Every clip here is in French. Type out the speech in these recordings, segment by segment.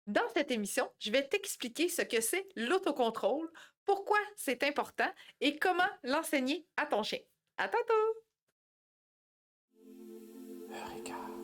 Dans cette émission, je vais t'expliquer ce que c'est l'autocontrôle, pourquoi c'est important et comment l'enseigner à ton chien. À tantôt! Eureka.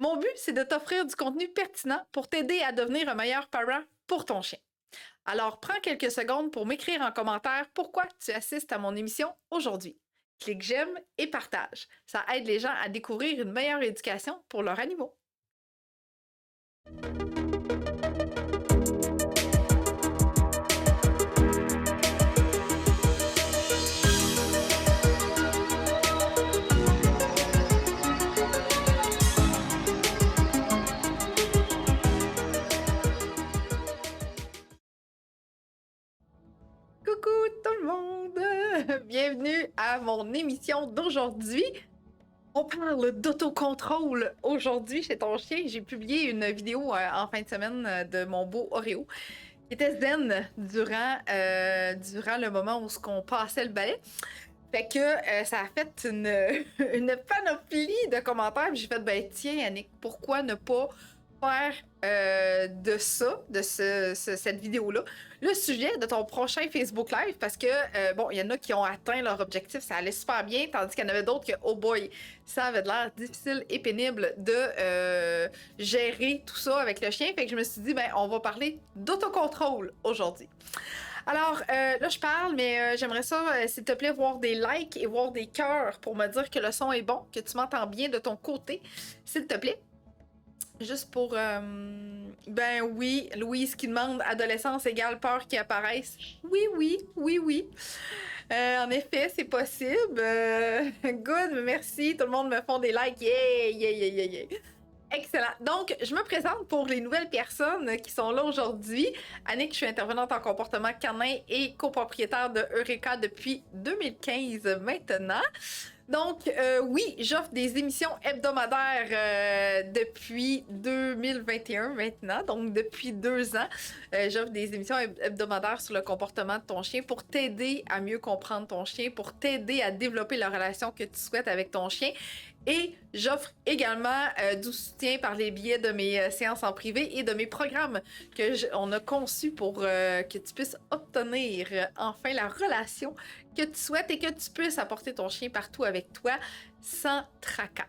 Mon but, c'est de t'offrir du contenu pertinent pour t'aider à devenir un meilleur parent pour ton chien. Alors, prends quelques secondes pour m'écrire en commentaire pourquoi tu assistes à mon émission aujourd'hui. Clique j'aime et partage. Ça aide les gens à découvrir une meilleure éducation pour leurs animaux. Coucou tout le monde! Bienvenue à mon émission d'aujourd'hui. On parle d'autocontrôle aujourd'hui chez ton chien. J'ai publié une vidéo en fin de semaine de mon beau Oreo qui était zen durant le moment où on passait le balai. Fait que ça a fait une panoplie de commentaires. J'ai fait, ben tiens Annick, pourquoi ne pas faire de ça, de cette vidéo-là, le sujet de ton prochain Facebook Live, parce que, bon, il y en a qui ont atteint leur objectif, ça allait super bien, tandis qu'il y en avait d'autres que, oh boy, ça avait l'air difficile et pénible de gérer tout ça avec le chien. Fait que je me suis dit, ben, on va parler d'autocontrôle aujourd'hui. Alors, là, je parle, mais j'aimerais ça, s'il te plaît, voir des likes et voir des cœurs pour me dire que le son est bon, que tu m'entends bien de ton côté, s'il te plaît. Juste pour... ben oui, Louise qui demande adolescence égale peur qui apparaisse. Oui, oui, oui, oui. En effet, c'est possible. Good, merci. Tout le monde me font des likes. Yeah, yeah, yeah, yeah, yeah. Excellent. Donc, je me présente pour les nouvelles personnes qui sont là aujourd'hui. Annick, je suis intervenante en comportement canin et copropriétaire de Eureka depuis 2015 maintenant. Donc, oui, j'offre des émissions hebdomadaires depuis 2021 maintenant, donc depuis 2 ans. J'offre des émissions hebdomadaires sur le comportement de ton chien pour t'aider à mieux comprendre ton chien, pour t'aider à développer la relation que tu souhaites avec ton chien. Et j'offre également du soutien par les biais de mes séances en privé et de mes programmes on a conçus pour que tu puisses obtenir enfin la relation que tu souhaites et que tu puisses apporter ton chien partout avec toi sans tracas.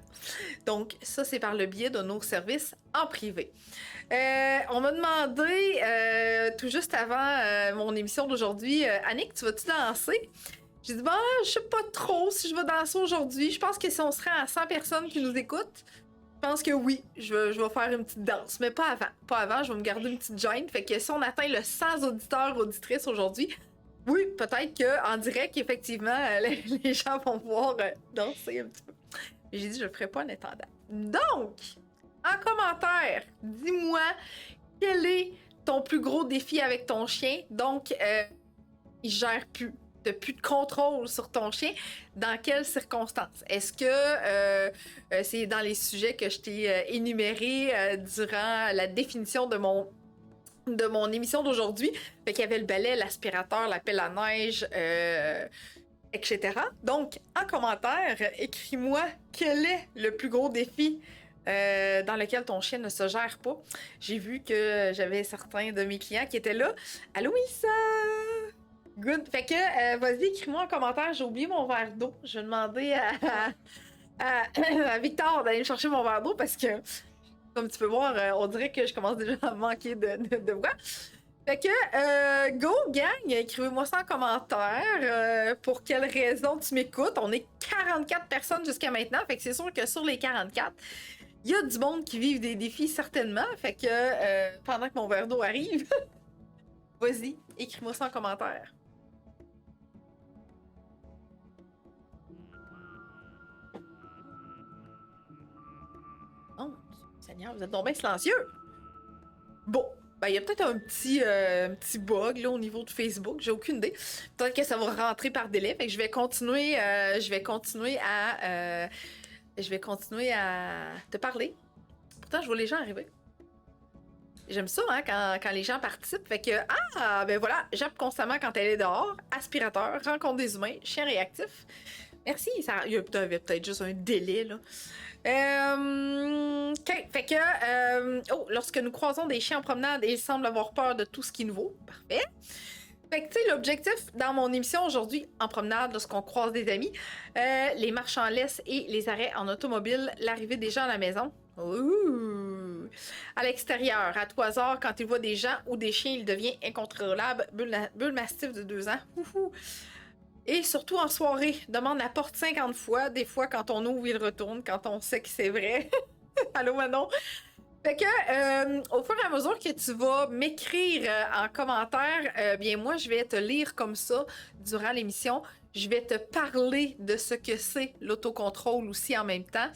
Donc ça, c'est par le biais de nos services en privé. On m'a demandé tout juste avant mon émission d'aujourd'hui, Annick, tu vas-tu danser? J'ai dit, je sais pas trop si je vais danser aujourd'hui. Je pense que si on serait à 100 personnes qui nous écoutent, je pense que oui, je vais faire une petite danse. Mais pas avant. Pas avant, je vais me garder une petite gêne. Fait que si on atteint le 100 auditeurs, auditrices aujourd'hui, oui, peut-être qu'en direct, effectivement, les gens vont pouvoir danser un petit peu. J'ai dit, je le ferai pas en attendant. Donc, en commentaire, dis-moi quel est ton plus gros défi avec ton chien. Donc, il gère plus. T'as plus de contrôle sur ton chien. Dans quelles circonstances? Est-ce que c'est dans les sujets que je t'ai énumérés durant la définition de mon émission d'aujourd'hui? Fait qu'il y avait le balai, l'aspirateur, la pelle à neige, etc. Donc, en commentaire, écris-moi quel est le plus gros défi dans lequel ton chien ne se gère pas. J'ai vu que j'avais certains de mes clients qui étaient là. Allô, Issa! Good. Fait que, vas-y, écris-moi en commentaire. J'ai oublié mon verre d'eau. Je vais demander à Victor d'aller me chercher mon verre d'eau parce que, comme tu peux voir, on dirait que je commence déjà à manquer de voix. Fait que, go, gang, écrivez-moi ça en commentaire. Pour quelle raison tu m'écoutes? On est 44 personnes jusqu'à maintenant. Fait que c'est sûr que sur les 44, il y a du monde qui vivent des défis certainement. Fait que, pendant que mon verre d'eau arrive, vas-y, écris-moi ça en commentaire. Oh, Seigneur, vous êtes donc bien silencieux. Bon, ben il y a peut-être un petit bug là au niveau de Facebook, j'ai aucune idée. Peut-être que ça va rentrer par délai, fait que je vais continuer à te parler. Pourtant, je vois les gens arriver. J'aime ça, hein, quand les gens participent. Fait que, ben voilà, jappe constamment quand elle est dehors, aspirateur, rencontre des humains, chien réactif. Merci, il y avait peut-être juste un délai, là. OK, fait que, lorsque nous croisons des chiens en promenade, ils semblent avoir peur de tout ce qui est nouveau. Parfait. Fait que, tu sais, l'objectif dans mon émission aujourd'hui, en promenade, lorsqu'on croise des amis, les marches en laisse et les arrêts en automobile, l'arrivée des gens à la maison, Ouh. À l'extérieur, à tout hasard, quand il voit des gens ou des chiens, il devient incontrôlable. Bulle mastif de 2 ans. Ouhou. Et surtout en soirée, demande la porte 50 fois. Des fois, quand on ouvre, il retourne, quand on sait que c'est vrai. Allô, Manon? Fait que, au fur et à mesure que tu vas m'écrire en commentaire, bien moi, je vais te lire comme ça durant l'émission. Je vais te parler de ce que c'est l'autocontrôle aussi en même temps.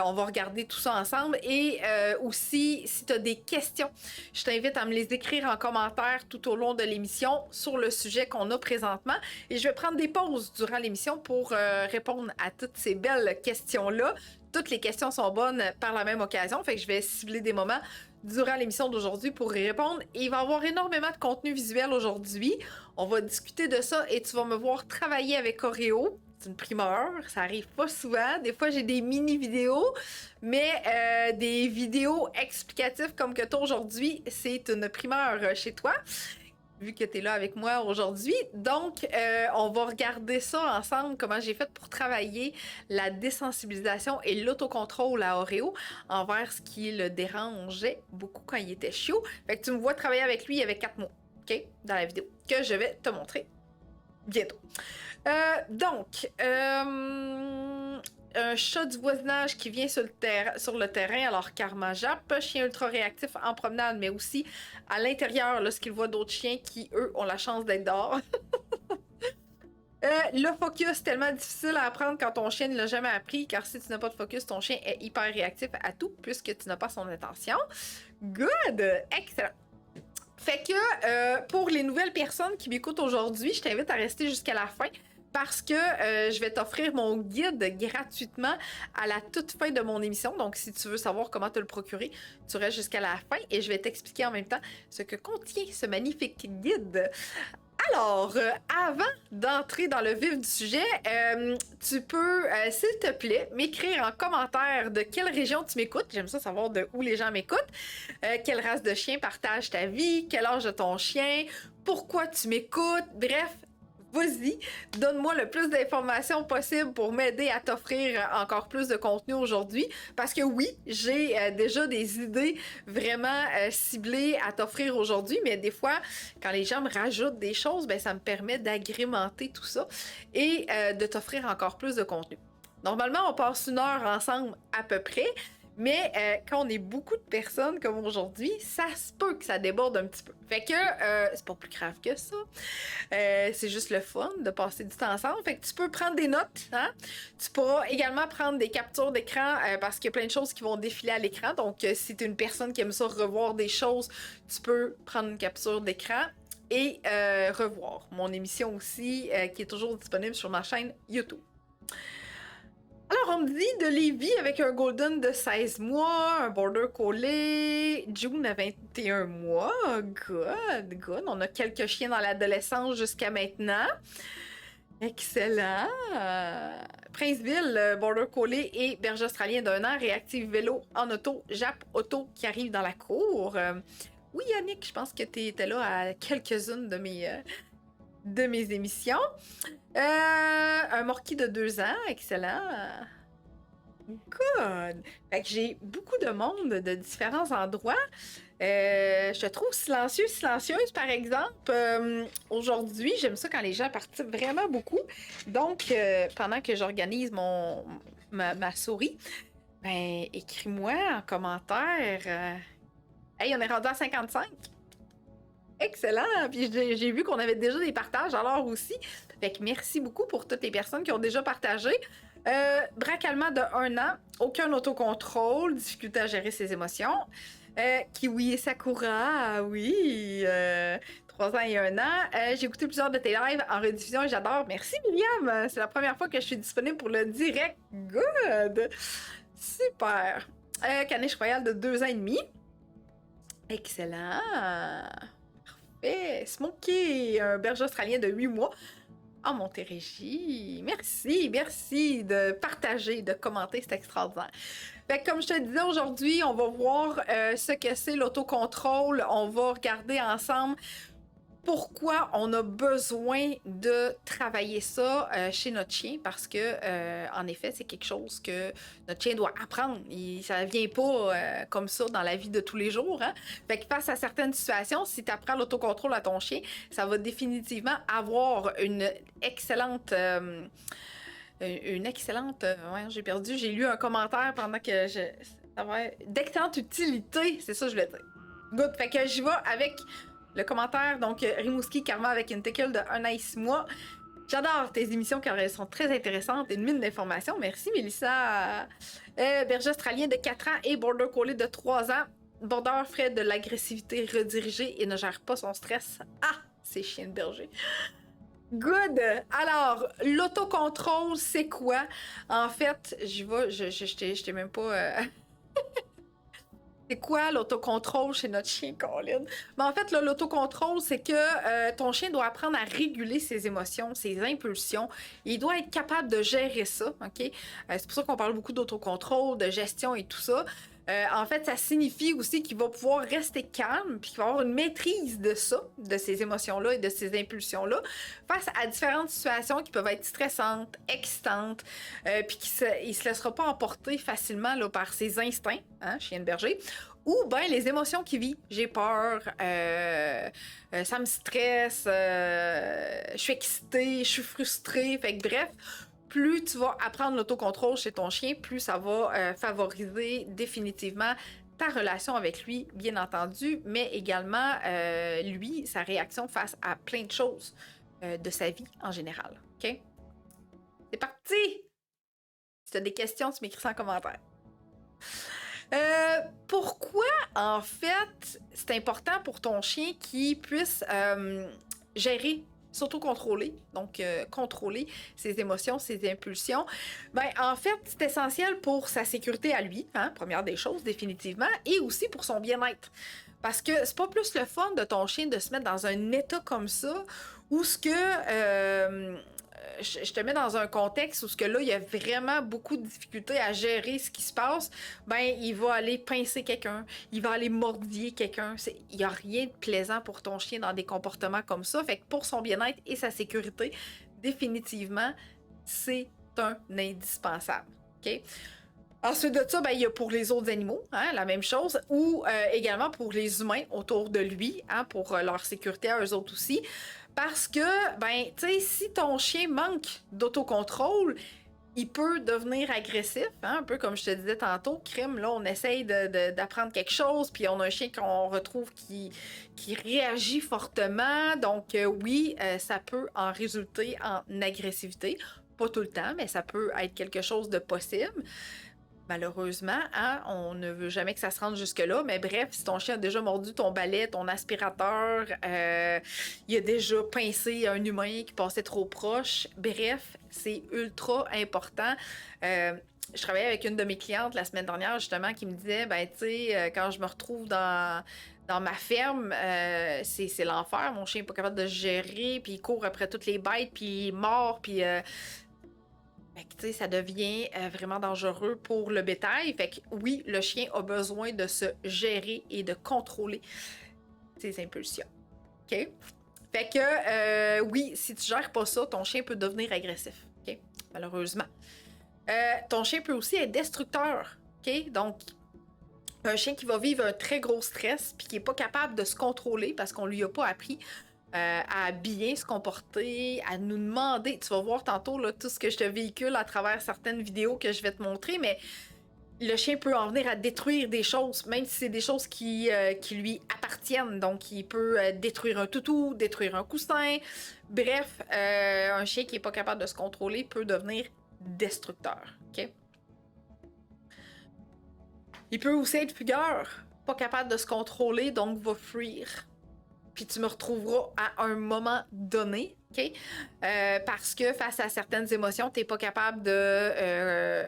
On va regarder tout ça ensemble. Et aussi, si tu as des questions, je t'invite à me les écrire en commentaire tout au long de l'émission sur le sujet qu'on a présentement. Et je vais prendre des pauses durant l'émission pour répondre à toutes ces belles questions-là. Toutes les questions sont bonnes par la même occasion, fait que je vais cibler des moments durant l'émission d'aujourd'hui pour y répondre. Et il va y avoir énormément de contenu visuel aujourd'hui. On va discuter de ça et tu vas me voir travailler avec Oreo. C'est une primeur, ça arrive pas souvent. Des fois, j'ai des mini-vidéos, mais des vidéos explicatives comme que toi aujourd'hui, c'est une primeur chez toi, vu que tu es là avec moi aujourd'hui. Donc, on va regarder ça ensemble, comment j'ai fait pour travailler la désensibilisation et l'autocontrôle à Oreo envers ce qui le dérangeait beaucoup quand il était chiot. Fait que tu me vois travailler avec lui avec 4 mots, OK? Dans la vidéo, que je vais te montrer bientôt. Donc, un chat du voisinage qui vient sur le terrain, alors Karma jappe, chien ultra réactif en promenade, mais aussi à l'intérieur lorsqu'il voit d'autres chiens qui, eux, ont la chance d'être dehors. Le focus, tellement difficile à apprendre quand ton chien ne l'a jamais appris, car si tu n'as pas de focus, ton chien est hyper réactif à tout, puisque tu n'as pas son attention. Good! Excellent! Fait que pour les nouvelles personnes qui m'écoutent aujourd'hui, je t'invite à rester jusqu'à la fin parce que je vais t'offrir mon guide gratuitement à la toute fin de mon émission. Donc, si tu veux savoir comment te le procurer, tu restes jusqu'à la fin et je vais t'expliquer en même temps ce que contient ce magnifique guide. Alors, avant d'entrer dans le vif du sujet, tu peux, s'il te plaît, m'écrire en commentaire de quelle région tu m'écoutes. J'aime ça savoir de où les gens m'écoutent. Quelle race de chien partage ta vie? Quel âge de ton chien? Pourquoi tu m'écoutes? Bref, vas-y, donne-moi le plus d'informations possible pour m'aider à t'offrir encore plus de contenu aujourd'hui. Parce que oui, j'ai déjà des idées vraiment ciblées à t'offrir aujourd'hui, mais des fois, quand les gens me rajoutent des choses, ben, ça me permet d'agrémenter tout ça et de t'offrir encore plus de contenu. Normalement, on passe 1 heure ensemble à peu près. Mais quand on est beaucoup de personnes comme aujourd'hui, ça se peut que ça déborde un petit peu. Fait que c'est pas plus grave que ça. C'est juste le fun de passer du temps ensemble. Fait que tu peux prendre des notes. Hein? Tu pourras également prendre des captures d'écran parce qu'il y a plein de choses qui vont défiler à l'écran. Donc, si tu es une personne qui aime ça revoir des choses, tu peux prendre une capture d'écran et revoir mon émission aussi qui est toujours disponible sur ma chaîne YouTube. Alors, on me dit de Lévis avec un Golden de 16 mois, un Border Collie, June à 21 mois. Good, good. On a quelques chiens dans l'adolescence jusqu'à maintenant. Excellent. Princeville, Border Collie et berger australien d'1 an, réactive vélo en auto, Jap Auto qui arrive dans la cour. Oui, Yannick, je pense que tu étais là à quelques-unes de mes émissions. Un Morkie de 2 ans, excellent. Good! Fait que j'ai beaucoup de monde de différents endroits. Je te trouve silencieuse, par exemple. Aujourd'hui, j'aime ça quand les gens participent vraiment beaucoup. Donc, pendant que j'organise ma souris, ben, écris-moi en commentaire. Hey, on est rendu à 55. Excellent! Puis j'ai vu qu'on avait déjà des partages alors aussi. Fait que merci beaucoup pour toutes les personnes qui ont déjà partagé. Braque allemand de 1 an, aucun autocontrôle, difficulté à gérer ses émotions. Kiwi et Sakura, oui, 3 ans et 1 an. J'ai écouté plusieurs de tes lives en rediffusion et j'adore. Merci, William! C'est la première fois que je suis disponible pour le direct. Good! Super! Caniche royale de 2 ans et demi. Excellent! Parfait! Smokey, un berger australien de 8 mois. En Montérégie. Merci de partager, de commenter, c'est extraordinaire. Fait que comme je te disais aujourd'hui, on va voir ce que c'est l'autocontrôle. On va regarder ensemble pourquoi on a besoin de travailler ça chez notre chien, parce que en effet, c'est quelque chose que notre chien doit apprendre. Ça vient pas comme ça dans la vie de tous les jours. Hein? Fait que face à certaines situations, si tu apprends l'autocontrôle à ton chien, ça va définitivement avoir une excellente... ouais, j'ai perdu. J'ai lu un commentaire pendant que d'excellente utilité, c'est ça que je voulais dire. Good. Fait que j'y vais avec le commentaire. Donc, Rimouski Karma avec une tequille de 1 an et 6 mois. J'adore tes émissions car elles sont très intéressantes et une mine d'informations. Merci, Mélissa. Berger australien de 4 ans et Border Collie de 3 ans. Border ferait de l'agressivité redirigée et ne gère pas son stress. Ah, c'est chien de berger. Good! Alors, l'autocontrôle, c'est quoi? En fait, je t'ai même pas... C'est quoi l'autocontrôle chez notre chien, Colin? Mais en fait, l'autocontrôle, c'est que ton chien doit apprendre à réguler ses émotions, ses impulsions. Il doit être capable de gérer ça, OK? C'est pour ça qu'on parle beaucoup d'autocontrôle, de gestion et tout ça. En fait, ça signifie aussi qu'il va pouvoir rester calme puis qu'il va avoir une maîtrise de ça, de ces émotions-là et de ces impulsions-là, face à différentes situations qui peuvent être stressantes, excitantes, puis qu'il se laissera pas emporter facilement là, par ses instincts, hein, chien de berger, ou ben les émotions qu'il vit. J'ai peur, ça me stresse, je suis excitée, je suis frustrée, fait que bref, plus tu vas apprendre l'autocontrôle chez ton chien, plus ça va favoriser définitivement ta relation avec lui, bien entendu, mais également lui, sa réaction face à plein de choses de sa vie en général. OK? C'est parti! Si tu as des questions, tu m'écris ça en commentaire. Pourquoi, en fait, c'est important pour ton chien qu'il puisse gérer, s'auto-contrôler, donc contrôler ses émotions, ses impulsions? Ben, en fait, c'est essentiel pour sa sécurité à lui, hein, première des choses, définitivement, et aussi pour son bien-être. Parce que c'est pas plus le fun de ton chien de se mettre dans un état comme ça, où ce que... je te mets dans un contexte où ce que là, il y a vraiment beaucoup de difficultés à gérer ce qui se passe, ben il va aller pincer quelqu'un, il va aller mordiller quelqu'un. Il n'y a rien de plaisant pour ton chien dans des comportements comme ça. Fait que pour son bien-être et sa sécurité, définitivement, c'est un indispensable. OK? Ensuite de ça, ben, il y a pour les autres animaux, hein, la même chose, ou également pour les humains autour de lui, hein, pour leur sécurité à eux autres aussi. Parce que, ben, tu sais, si ton chien manque d'autocontrôle, il peut devenir agressif, hein, un peu comme je te disais tantôt, crime, là, on essaye d'apprendre quelque chose, puis on a un chien qu'on retrouve qui réagit fortement, donc oui, ça peut en résulter en agressivité. Pas tout le temps, mais ça peut être quelque chose de possible. Malheureusement, hein, on ne veut jamais que ça se rende jusque-là, mais bref, si ton chien a déjà mordu ton balai, ton aspirateur, il a déjà pincé un humain qui passait trop proche, bref, c'est ultra important. Je travaillais avec une de mes clientes la semaine dernière, justement, qui me disait, ben, tu sais, quand je me retrouve dans ma ferme, c'est l'enfer. Mon chien n'est pas capable de se gérer, puis il court après toutes les bêtes, puis il est mort, puis... Fait que, tu sais, ça devient vraiment dangereux pour le bétail. Fait que oui, le chien a besoin de se gérer et de contrôler ses impulsions. OK? Fait que oui, si tu gères pas ça, ton chien peut devenir agressif. OK? Malheureusement. Ton chien peut aussi être destructeur. OK? Donc, un chien qui va vivre un très gros stress puis qui est pas capable de se contrôler parce qu'on lui a pas appris à bien se comporter, à nous demander. Tu vas voir tantôt là, tout ce que je te véhicule à travers certaines vidéos que je vais te montrer, mais le chien peut en venir à détruire des choses, même si c'est des choses qui lui appartiennent. Donc, il peut détruire un toutou, détruire un coussin. Bref, un chien qui n'est pas capable de se contrôler peut devenir destructeur. OK? Il peut aussi être fugueur, pas capable de se contrôler, donc va fuir. Puis tu me retrouveras à un moment donné, OK? Parce que face à certaines émotions, t'es pas capable de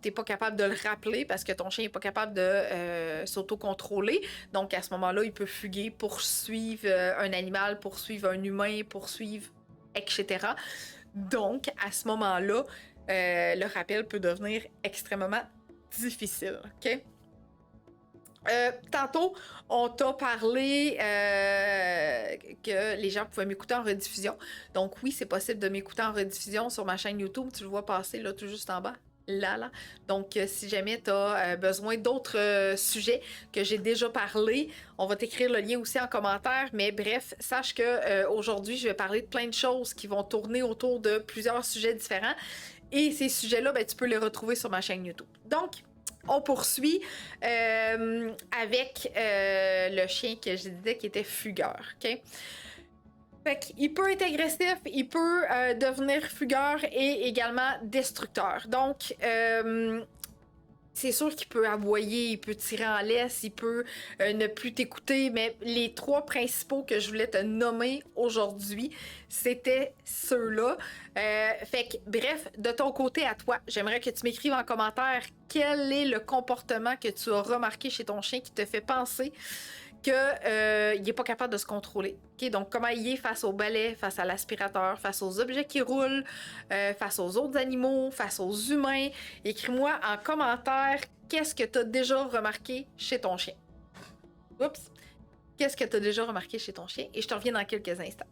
le rappeler parce que ton chien n'est pas capable de s'auto-contrôler. Donc à ce moment-là, il peut fuguer, poursuivre un animal, poursuivre un humain, poursuivre, etc. Donc à ce moment-là, le rappel peut devenir extrêmement difficile, OK? Tantôt, on t'a parlé que les gens pouvaient m'écouter en rediffusion. Donc oui, c'est possible de m'écouter en rediffusion sur ma chaîne YouTube. Tu le vois passer là, tout juste en bas. Là. Donc, si jamais tu as besoin d'autres sujets que j'ai déjà parlé, on va t'écrire le lien aussi en commentaire. Mais bref, sache que aujourd'hui, je vais parler de plein de choses qui vont tourner autour de plusieurs sujets différents. Et ces sujets-là, ben, tu peux les retrouver sur ma chaîne YouTube. Donc, on poursuit avec le chien que je disais qui était fugueur. OK? Fait qu'il peut être agressif, il peut devenir fugueur et également destructeur. Donc, c'est sûr qu'il peut aboyer, il peut tirer en laisse, il peut ne plus t'écouter, mais les trois principaux que je voulais te nommer aujourd'hui, c'était ceux-là. Fait que, bref, de ton côté à toi, j'aimerais que tu m'écrives en commentaire quel est le comportement que tu as remarqué chez ton chien qui te fait penser qu'il n'est pas capable de se contrôler. Okay? Donc, comment il est face au balai, face à l'aspirateur, face aux objets qui roulent, face aux autres animaux, face aux humains. Écris-moi en commentaire qu'est-ce que tu as déjà remarqué chez ton chien. Oups! Qu'est-ce que tu as déjà remarqué chez ton chien? Et je te reviens dans quelques instants.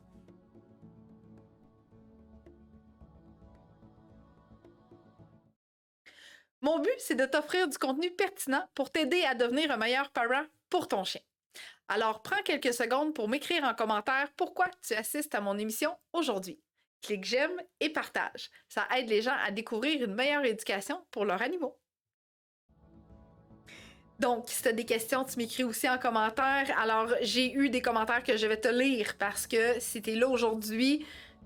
Mon but, c'est de t'offrir du contenu pertinent pour t'aider à devenir un meilleur parent pour ton chien. Alors, prends quelques secondes pour m'écrire en commentaire pourquoi tu assistes à mon émission aujourd'hui. Clique j'aime et partage. Ça aide les gens à découvrir une meilleure éducation pour leurs animaux. Donc, si tu as des questions, tu m'écris aussi en commentaire. Alors, j'ai eu des commentaires que je vais te lire parce que si tu es là aujourd'hui,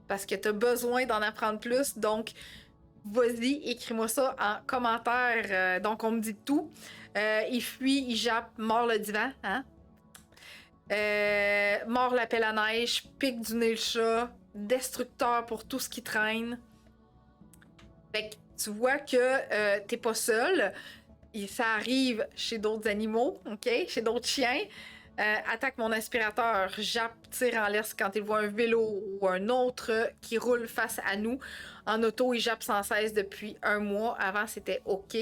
parce que tu as besoin d'en apprendre plus. Donc, vas-y, écris-moi ça en commentaire. Donc, on me dit tout. Il fuit, il jappe, mord le divan. Hein? Mord la pelle à neige, pique du nez le chat, destructeur pour tout ce qui traîne. Fait que tu vois que t'es pas seul. Et ça arrive chez d'autres animaux, ok? Chez d'autres chiens. Attaque mon aspirateur, jappe, tire en l'air quand il voit un vélo ou un autre qui roule face à nous. En auto, il jappe sans cesse depuis un mois. Avant, c'était ok.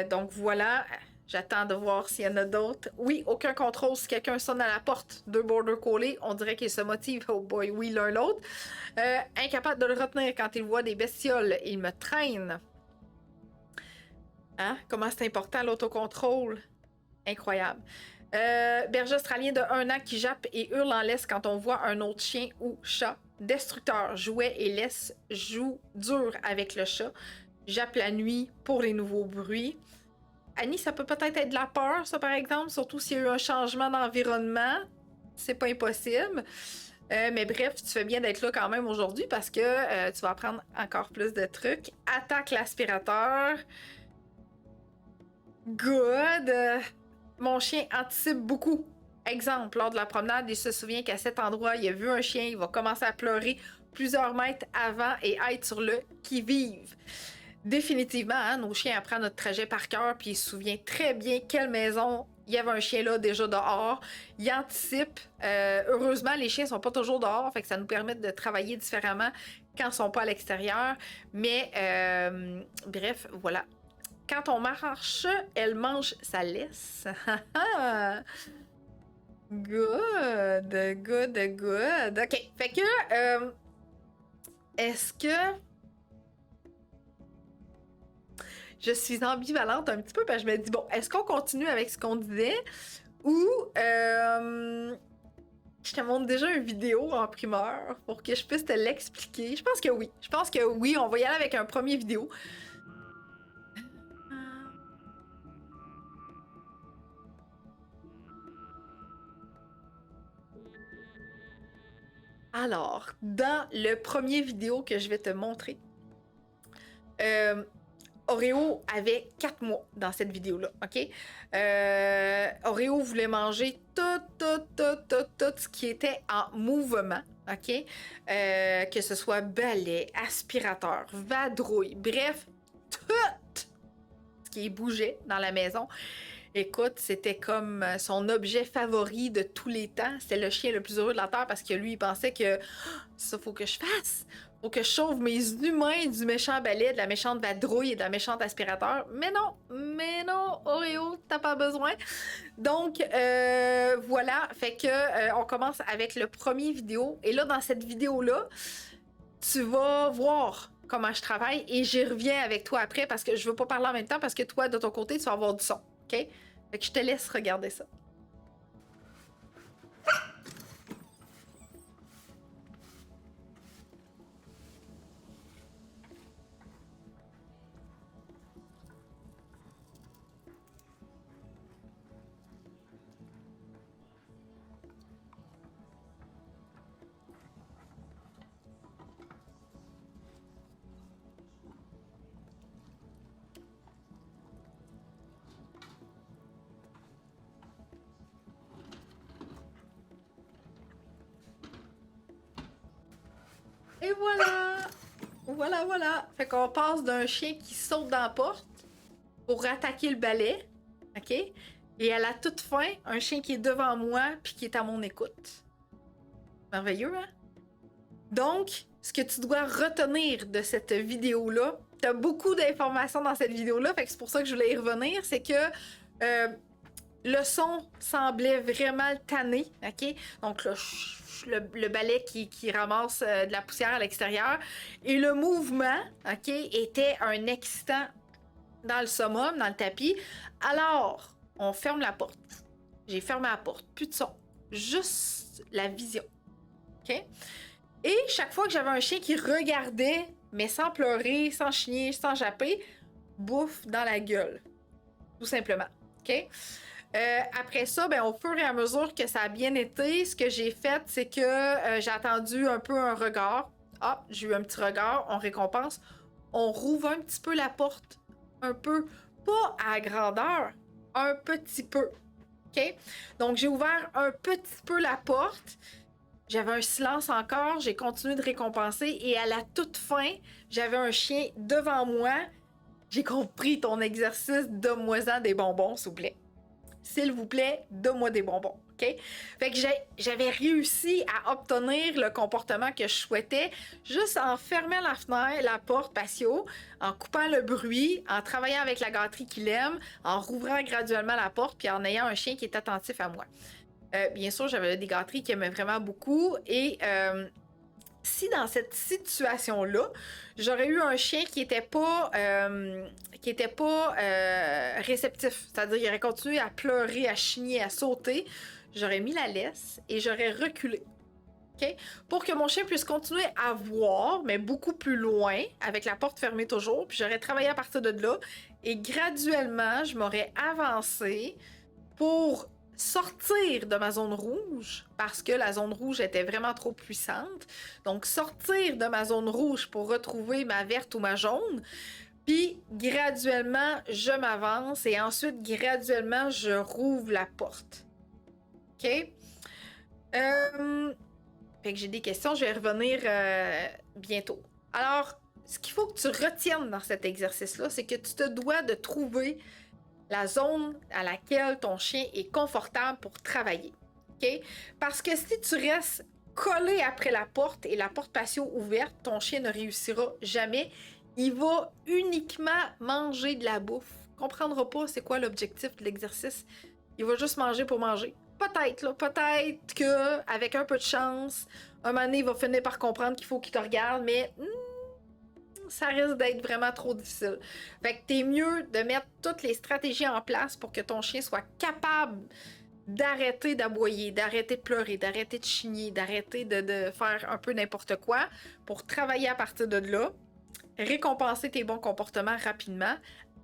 Donc voilà. J'attends de voir s'il y en a d'autres. Oui, aucun contrôle si quelqu'un sonne à la porte. Deux border collies, on dirait qu'ils se motivent. Oh boy, oui, l'un l'autre. Incapable de le retenir quand il voit des bestioles. Il me traîne. Hein? Comment c'est important l'autocontrôle? Incroyable. Berger australien de 1 an qui jappe et hurle en laisse quand on voit un autre chien ou chat. Destructeur, jouet et laisse, joue dur avec le chat. Jappe la nuit pour les nouveaux bruits. Annie, ça peut peut-être être de la peur, ça, par exemple, surtout s'il y a eu un changement d'environnement. C'est pas impossible. Mais bref, tu fais bien d'être là quand même aujourd'hui parce que tu vas apprendre encore plus de trucs. Attaque l'aspirateur. Good. Mon chien anticipe beaucoup. Exemple, lors de la promenade, il se souvient qu'à cet endroit, il a vu un chien, il va commencer à pleurer plusieurs mètres avant et être sur le qui-vive. Définitivement, hein, nos chiens apprennent notre trajet par cœur, puis ils se souviennent très bien quelle maison il y avait un chien là déjà dehors. Ils anticipent. Heureusement, les chiens sont pas toujours dehors, fait que ça nous permet de travailler différemment quand ils sont pas à l'extérieur. Mais bref, voilà. Quand on marche, elle mange sa laisse. Good, good, good. OK, fait que est-ce que je suis ambivalente un petit peu parce que je me dis, bon, est-ce qu'on continue avec ce qu'on disait ou je te montre déjà une vidéo en primeur pour que je puisse te l'expliquer? Je pense que oui. Je pense que oui, on va y aller avec un premier vidéo. Alors, dans le premier vidéo que je vais te montrer, Oreo avait 4 mois dans cette vidéo-là, OK? Oreo voulait manger tout ce qui était en mouvement, OK? Que ce soit balai, aspirateur, vadrouille, bref, tout ce qui bougeait dans la maison. Écoute, c'était comme son objet favori de tous les temps. C'était le chien le plus heureux de la Terre parce que lui, il pensait que ça, faut que je fasse. Faut que je sauve mes humains du méchant balai, de la méchante vadrouille et de la méchante aspirateur. Mais non, Oreo, t'as pas besoin. Donc, voilà. Fait que on commence avec le premier vidéo. Et là, dans cette vidéo-là, tu vas voir comment je travaille et j'y reviens avec toi après parce que je veux pas parler en même temps parce que toi, de ton côté, tu vas avoir du son. OK? Fait que je te laisse regarder ça. Et voilà! Voilà. Fait qu'on passe d'un chien qui saute dans la porte pour attaquer le balai, OK? Et à la toute fin, un chien qui est devant moi puis qui est à mon écoute. Merveilleux, hein? Donc, ce que tu dois retenir de cette vidéo-là, t'as beaucoup d'informations dans cette vidéo-là, fait que c'est pour ça que je voulais y revenir, c'est que le son semblait vraiment tanné, OK? Donc, le balai qui ramasse de la poussière à l'extérieur. Et le mouvement, OK, était un excitant dans le summum, dans le tapis. Alors, on ferme la porte. J'ai fermé la porte. Plus de son. Juste la vision. OK? Et chaque fois que j'avais un chien qui regardait, mais sans pleurer, sans chigner, sans japper, bouffe dans la gueule. Tout simplement. OK? Après ça, ben, au fur et à mesure que ça a bien été, ce que j'ai fait, c'est que j'ai attendu un peu un regard. Ah, j'ai eu un petit regard, on récompense. On rouvre un petit peu la porte. Un peu. Pas à grandeur, un petit peu. OK? Donc, j'ai ouvert un petit peu la porte. J'avais un silence encore, j'ai continué de récompenser et à la toute fin, j'avais un chien devant moi. J'ai compris ton exercice, donne-moi-en des bonbons, s'il vous plaît. S'il vous plaît, donne-moi des bonbons, OK? Fait que j'avais réussi à obtenir le comportement que je souhaitais juste en fermant la fenêtre, la porte patio, en coupant le bruit, en travaillant avec la gâterie qu'il aime, en rouvrant graduellement la porte, puis en ayant un chien qui est attentif à moi. Bien sûr, j'avais des gâteries qu'il aimait vraiment beaucoup et si dans cette situation-là, j'aurais eu un chien qui était pas réceptif, c'est-à-dire il aurait continué à pleurer, à chigner, à sauter, j'aurais mis la laisse et j'aurais reculé. Okay? Pour que mon chien puisse continuer à voir, mais beaucoup plus loin, avec la porte fermée toujours, puis j'aurais travaillé à partir de là et graduellement, je m'aurais avancé pour sortir de ma zone rouge parce que la zone rouge était vraiment trop puissante. Donc, sortir de ma zone rouge pour retrouver ma verte ou ma jaune. Puis, graduellement, je m'avance et ensuite, graduellement, je rouvre la porte. OK? Fait que j'ai des questions, je vais revenir bientôt. Alors, ce qu'il faut que tu retiennes dans cet exercice-là, c'est que tu te dois de trouver la zone à laquelle ton chien est confortable pour travailler. OK? Parce que si tu restes collé après la porte et la porte patio ouverte, ton chien ne réussira jamais. Il va uniquement manger de la bouffe. Il ne comprendra pas c'est quoi l'objectif de l'exercice. Il va juste manger pour manger. Peut-être qu'avec un peu de chance, un moment donné, il va finir par comprendre qu'il faut qu'il te regarde, mais ça risque d'être vraiment trop difficile. Fait que t'es mieux de mettre toutes les stratégies en place pour que ton chien soit capable d'arrêter d'aboyer, d'arrêter de pleurer, d'arrêter de chigner, d'arrêter de faire un peu n'importe quoi pour travailler à partir de là, récompenser tes bons comportements rapidement,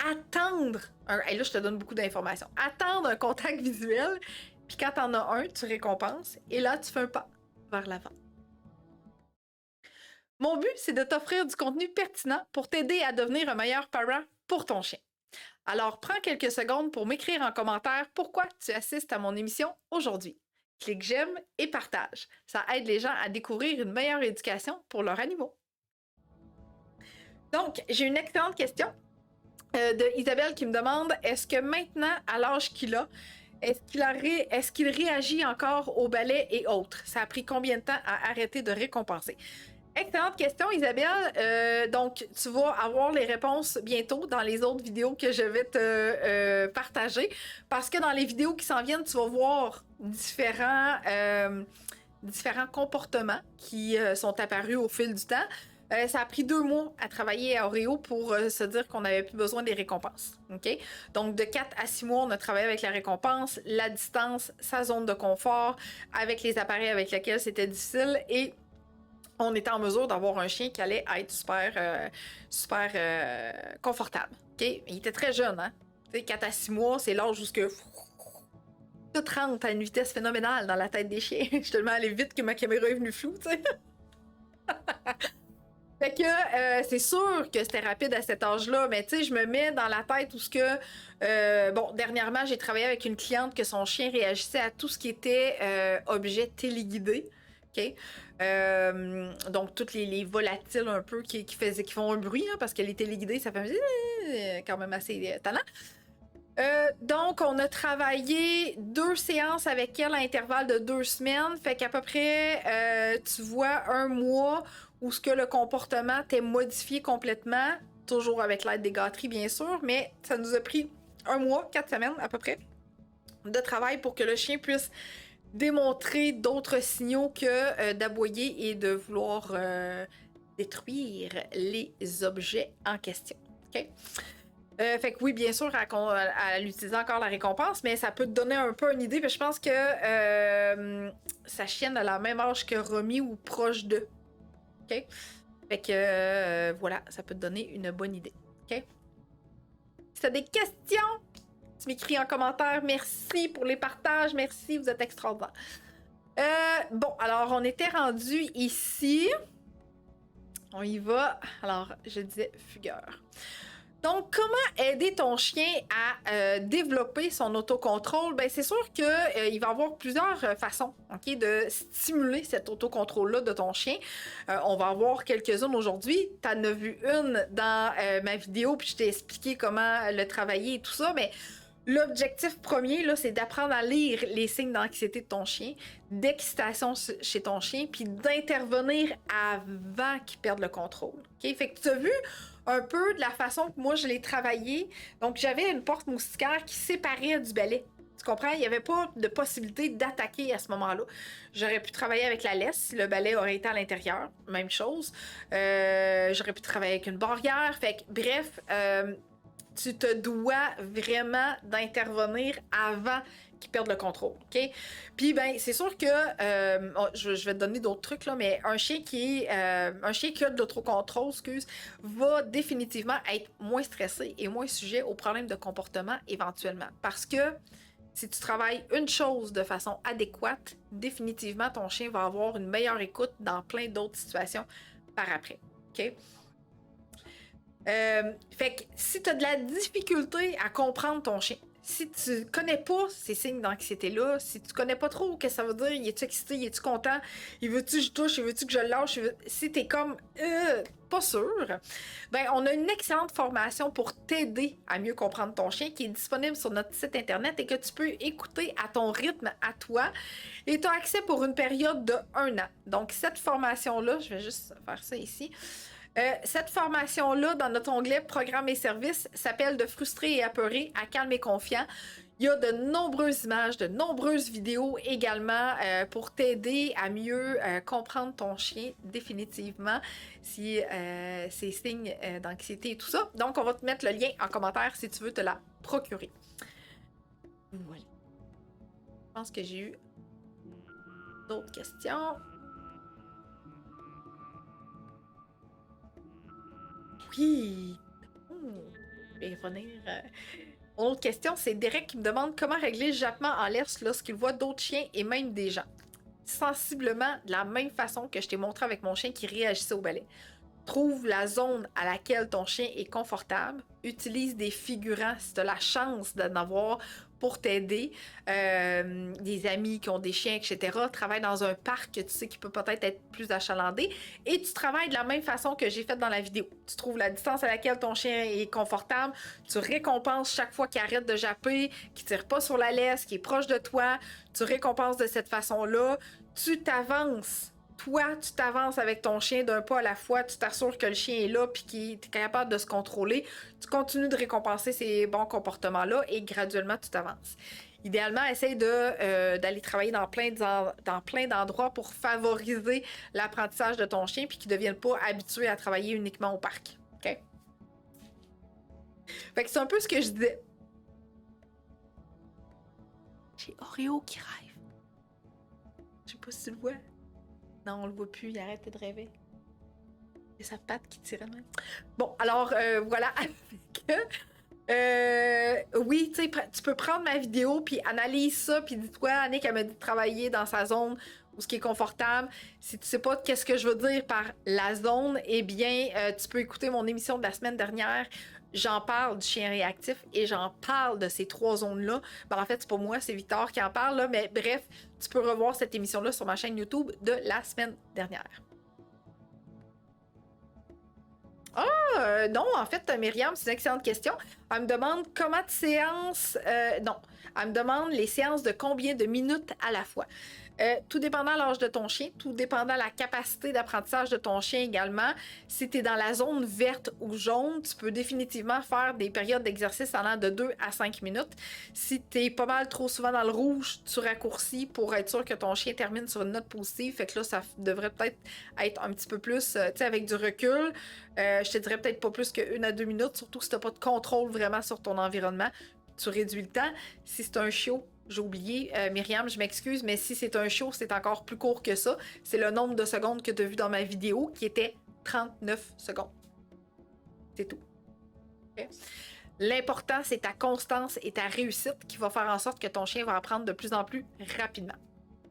attendre et là je te donne beaucoup d'informations, attendre un contact visuel, puis quand t'en as un, tu récompenses et là tu fais un pas vers l'avant. Mon but, c'est de t'offrir du contenu pertinent pour t'aider à devenir un meilleur parent pour ton chien. Alors, prends quelques secondes pour m'écrire en commentaire pourquoi tu assistes à mon émission aujourd'hui. Clique j'aime et partage. Ça aide les gens à découvrir une meilleure éducation pour leurs animaux. Donc, j'ai une excellente question de Isabelle qui me demande, est-ce que maintenant, à l'âge qu'il a, est-ce qu'il réagit encore au balai et autres? Ça a pris combien de temps à arrêter de récompenser? Excellente question, Isabelle. Donc, tu vas avoir les réponses bientôt dans les autres vidéos que je vais te partager. Parce que dans les vidéos qui s'en viennent, tu vas voir différents comportements qui sont apparus au fil du temps. Ça a pris 2 mois à travailler à Oreo pour se dire qu'on n'avait plus besoin des récompenses. OK? Donc, de 4 à 6 mois, on a travaillé avec la récompense, la distance, sa zone de confort, avec les appareils avec lesquels c'était difficile et on était en mesure d'avoir un chien qui allait être super confortable. Okay? Il était très jeune, hein? T'sais, 4 à 6 mois, c'est l'âge où tout rentre à une vitesse phénoménale dans la tête des chiens. Je suis tellement allée vite que ma caméra est venue floue, tu sais. Fait que c'est sûr que c'était rapide à cet âge-là, mais tu sais, je me mets dans la tête où ce que... bon, dernièrement, j'ai travaillé avec une cliente que son chien réagissait à tout ce qui était objet téléguidé. OK? Donc, toutes les volatiles un peu qui font un bruit, hein, parce que les téléguidés, ça fait quand même assez talent. Donc, on a travaillé 2 séances avec elle à intervalle de 2 semaines. Fait qu'à peu près, tu vois, 1 mois où ce que le comportement t'est modifié complètement, toujours avec l'aide des gâteries, bien sûr, mais ça nous a pris 1 mois, 4 semaines à peu près, de travail pour que le chien puisse démontrer d'autres signaux que d'aboyer et de vouloir détruire les objets en question. OK? Fait que oui, bien sûr, elle utilise encore la récompense, mais ça peut te donner un peu une idée. Je pense que sa chienne a la même âge que Romy ou proche d'eux. OK? Fait que voilà, ça peut te donner une bonne idée. OK? Si tu as des questions, tu m'écris en commentaire. Merci pour les partages. Merci, vous êtes extraordinaires. Bon, alors, on était rendu ici. On y va. Alors, je disais fugueur. Donc, comment aider ton chien à développer son autocontrôle? Ben, c'est sûr qu'il va y avoir plusieurs façons, OK, de stimuler cet autocontrôle-là de ton chien. On va avoir quelques-unes aujourd'hui. Tu en as vu une dans ma vidéo, puis je t'ai expliqué comment le travailler et tout ça, mais l'objectif premier, là, c'est d'apprendre à lire les signes d'anxiété de ton chien, d'excitation chez ton chien, puis d'intervenir avant qu'il perde le contrôle. OK? Fait que tu as vu un peu de la façon que moi je l'ai travaillé. Donc, j'avais une porte moustiquaire qui séparait du balai. Tu comprends? Il n'y avait pas de possibilité d'attaquer à ce moment-là. J'aurais pu travailler avec la laisse si le balai aurait été à l'intérieur. Même chose. J'aurais pu travailler avec une barrière. Fait que, bref, tu te dois vraiment d'intervenir avant qu'ils perdent le contrôle, OK? Puis, ben, c'est sûr que, je vais te donner d'autres trucs, là, mais un chien qui a de l'autocontrôle, va définitivement être moins stressé et moins sujet aux problèmes de comportement éventuellement. Parce que si tu travailles une chose de façon adéquate, définitivement, ton chien va avoir une meilleure écoute dans plein d'autres situations par après, OK? Fait que si tu as de la difficulté à comprendre ton chien, si tu connais pas ces signes d'anxiété-là, si tu connais pas trop qu'est-ce que ça veut dire, il est-tu excité, il est-tu content, il veut-tu que je touche, il veut-tu que je le lâche, si t'es comme pas sûr, ben on a une excellente formation pour t'aider à mieux comprendre ton chien qui est disponible sur notre site internet et que tu peux écouter à ton rythme, à toi, et tu as accès pour une période de 1 an. Donc cette formation-là, je vais juste faire ça ici. Cette formation-là, dans notre onglet Programmes et services, s'appelle De frustré et apeuré à calme et confiant. Il y a de nombreuses images, de nombreuses vidéos également pour t'aider à mieux comprendre ton chien définitivement, si ces signes d'anxiété et tout ça. Donc, on va te mettre le lien en commentaire si tu veux te la procurer. Voilà. Je pense que j'ai eu d'autres questions. Oui. Je vais y revenir. Mon autre question, c'est Derek qui me demande comment régler le jappement en laisse lorsqu'il voit d'autres chiens et même des gens. Sensiblement de la même façon que je t'ai montré avec mon chien qui réagissait au balai. Trouve la zone à laquelle ton chien est confortable. Utilise des figurants si tu as la chance d'en avoir pour t'aider. Des amis qui ont des chiens, etc. Travaille dans un parc que tu sais qui peut peut-être être plus achalandé. Et tu travailles de la même façon que j'ai fait dans la vidéo. Tu trouves la distance à laquelle ton chien est confortable. Tu récompenses chaque fois qu'il arrête de japper, qu'il ne tire pas sur la laisse, qu'il est proche de toi. Tu récompenses de cette façon-là. Tu t'avances toi, tu t'avances avec ton chien d'un pas à la fois, tu t'assures que le chien est là puis qu'il est capable de se contrôler, tu continues de récompenser ces bons comportements-là et graduellement, tu t'avances. Idéalement, essaye d'aller travailler dans plein d'endroits pour favoriser l'apprentissage de ton chien puis qu'il ne devienne pas habitué à travailler uniquement au parc. OK? Fait que c'est un peu ce que je disais. J'ai Oreo qui rêve. Je sais pas si tu le vois. Non, on le voit plus, il arrête de rêver. C'est sa patte qui tirait même. Bon, alors voilà. Oui, tu sais, tu peux prendre ma vidéo puis analyse ça puis dis-toi, Annick, elle m'a dit de travailler dans sa zone où ce qui est confortable. Si tu sais pas qu'est-ce que je veux dire par la zone, eh bien, tu peux écouter mon émission de la semaine dernière. J'en parle du chien réactif et j'en parle de ces 3 zones-là. Ben, en fait, c'est pas moi, c'est Victor qui en parle, là, mais bref, tu peux revoir cette émission-là sur ma chaîne YouTube de la semaine dernière. Non, en fait, Myriam, c'est une excellente question. Elle me demande comment de séances. Non, elle me demande les séances de combien de minutes à la fois. Tout dépendant de l'âge de ton chien, tout dépendant de la capacité d'apprentissage de ton chien également. Si tu es dans la zone verte ou jaune, tu peux définitivement faire des périodes d'exercice allant de 2 à 5 minutes. Si tu es pas mal trop souvent dans le rouge, tu raccourcis pour être sûr que ton chien termine sur une note positive. Fait que là, ça devrait peut-être être un petit peu plus, tu sais, avec du recul. Je te dirais peut-être pas plus que 1 à 2 minutes, surtout si tu n'as pas de contrôle vraiment sur ton environnement. Tu réduis le temps. Si c'est un chiot, j'ai oublié, Myriam, je m'excuse, mais si c'est un chiot, c'est encore plus court que ça. C'est le nombre de secondes que tu as vu dans ma vidéo qui était 39 secondes. C'est tout. Okay? L'important, c'est ta constance et ta réussite qui va faire en sorte que ton chien va apprendre de plus en plus rapidement.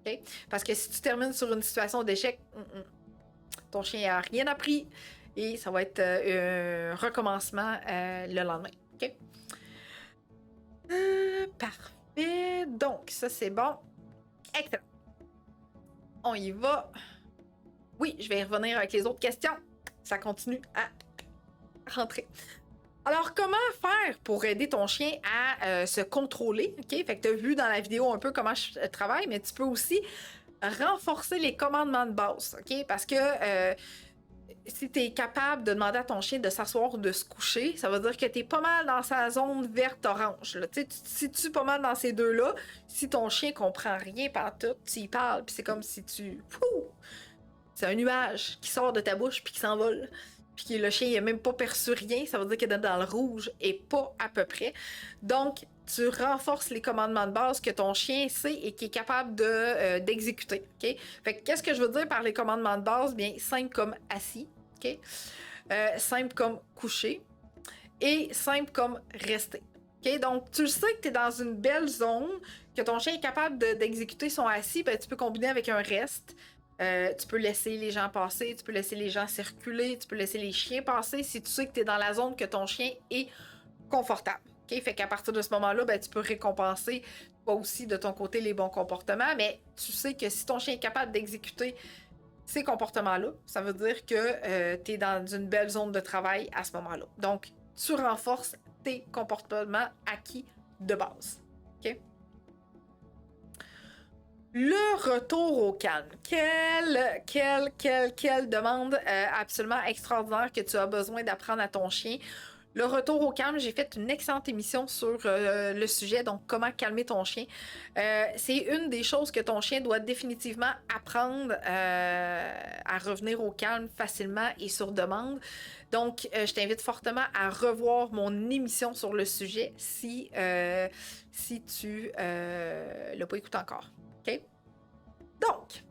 Okay? Parce que si tu termines sur une situation d'échec, ton chien n'a rien appris et ça va être un recommencement le lendemain. Okay? Parfait. Donc, ça, c'est bon. Excellent. On y va. Oui, je vais y revenir avec les autres questions. Ça continue à rentrer. Alors, comment faire pour aider ton chien à se contrôler? OK? Fait que tu as vu dans la vidéo un peu comment je travaille, mais tu peux aussi renforcer les commandements de base. OK? Parce que si tu es capable de demander à ton chien de s'asseoir ou de se coucher, ça veut dire que tu es pas mal dans sa zone verte-orange. Tu te situes pas mal dans ces deux-là. Si ton chien comprend rien pantoute, tu y parles, puis c'est comme si tu... C'est un nuage qui sort de ta bouche puis qui s'envole. Puis le chien, il n'a même pas perçu rien. Ça veut dire qu'il est dans le rouge et pas à peu près. Donc, tu renforces les commandements de base que ton chien sait et qui est capable d'exécuter. OK? Fait que qu'est-ce que je veux dire par les commandements de base? Bien, simple comme assis. OK? Simple comme coucher. Et simple comme rester. OK? Donc, tu sais que tu es dans une belle zone, que ton chien est capable d'exécuter son assis, ben, tu peux combiner avec un reste. Tu peux laisser les gens passer, tu peux laisser les gens circuler, tu peux laisser les chiens passer si tu sais que tu es dans la zone que ton chien est confortable. Okay? Fait qu'à partir de ce moment-là, ben, tu peux récompenser toi aussi de ton côté les bons comportements, mais tu sais que si ton chien est capable d'exécuter ces comportements-là, ça veut dire que tu es dans une belle zone de travail à ce moment-là. Donc, tu renforces tes comportements acquis de base. OK? Le retour au calme. Quelle demande absolument extraordinaire que tu as besoin d'apprendre à ton chien. Le retour au calme, j'ai fait une excellente émission sur le sujet, donc comment calmer ton chien. C'est une des choses que ton chien doit définitivement apprendre à revenir au calme facilement et sur demande. Donc, je t'invite fortement à revoir mon émission sur le sujet si tu l'as pas écouté encore. OK? Donc,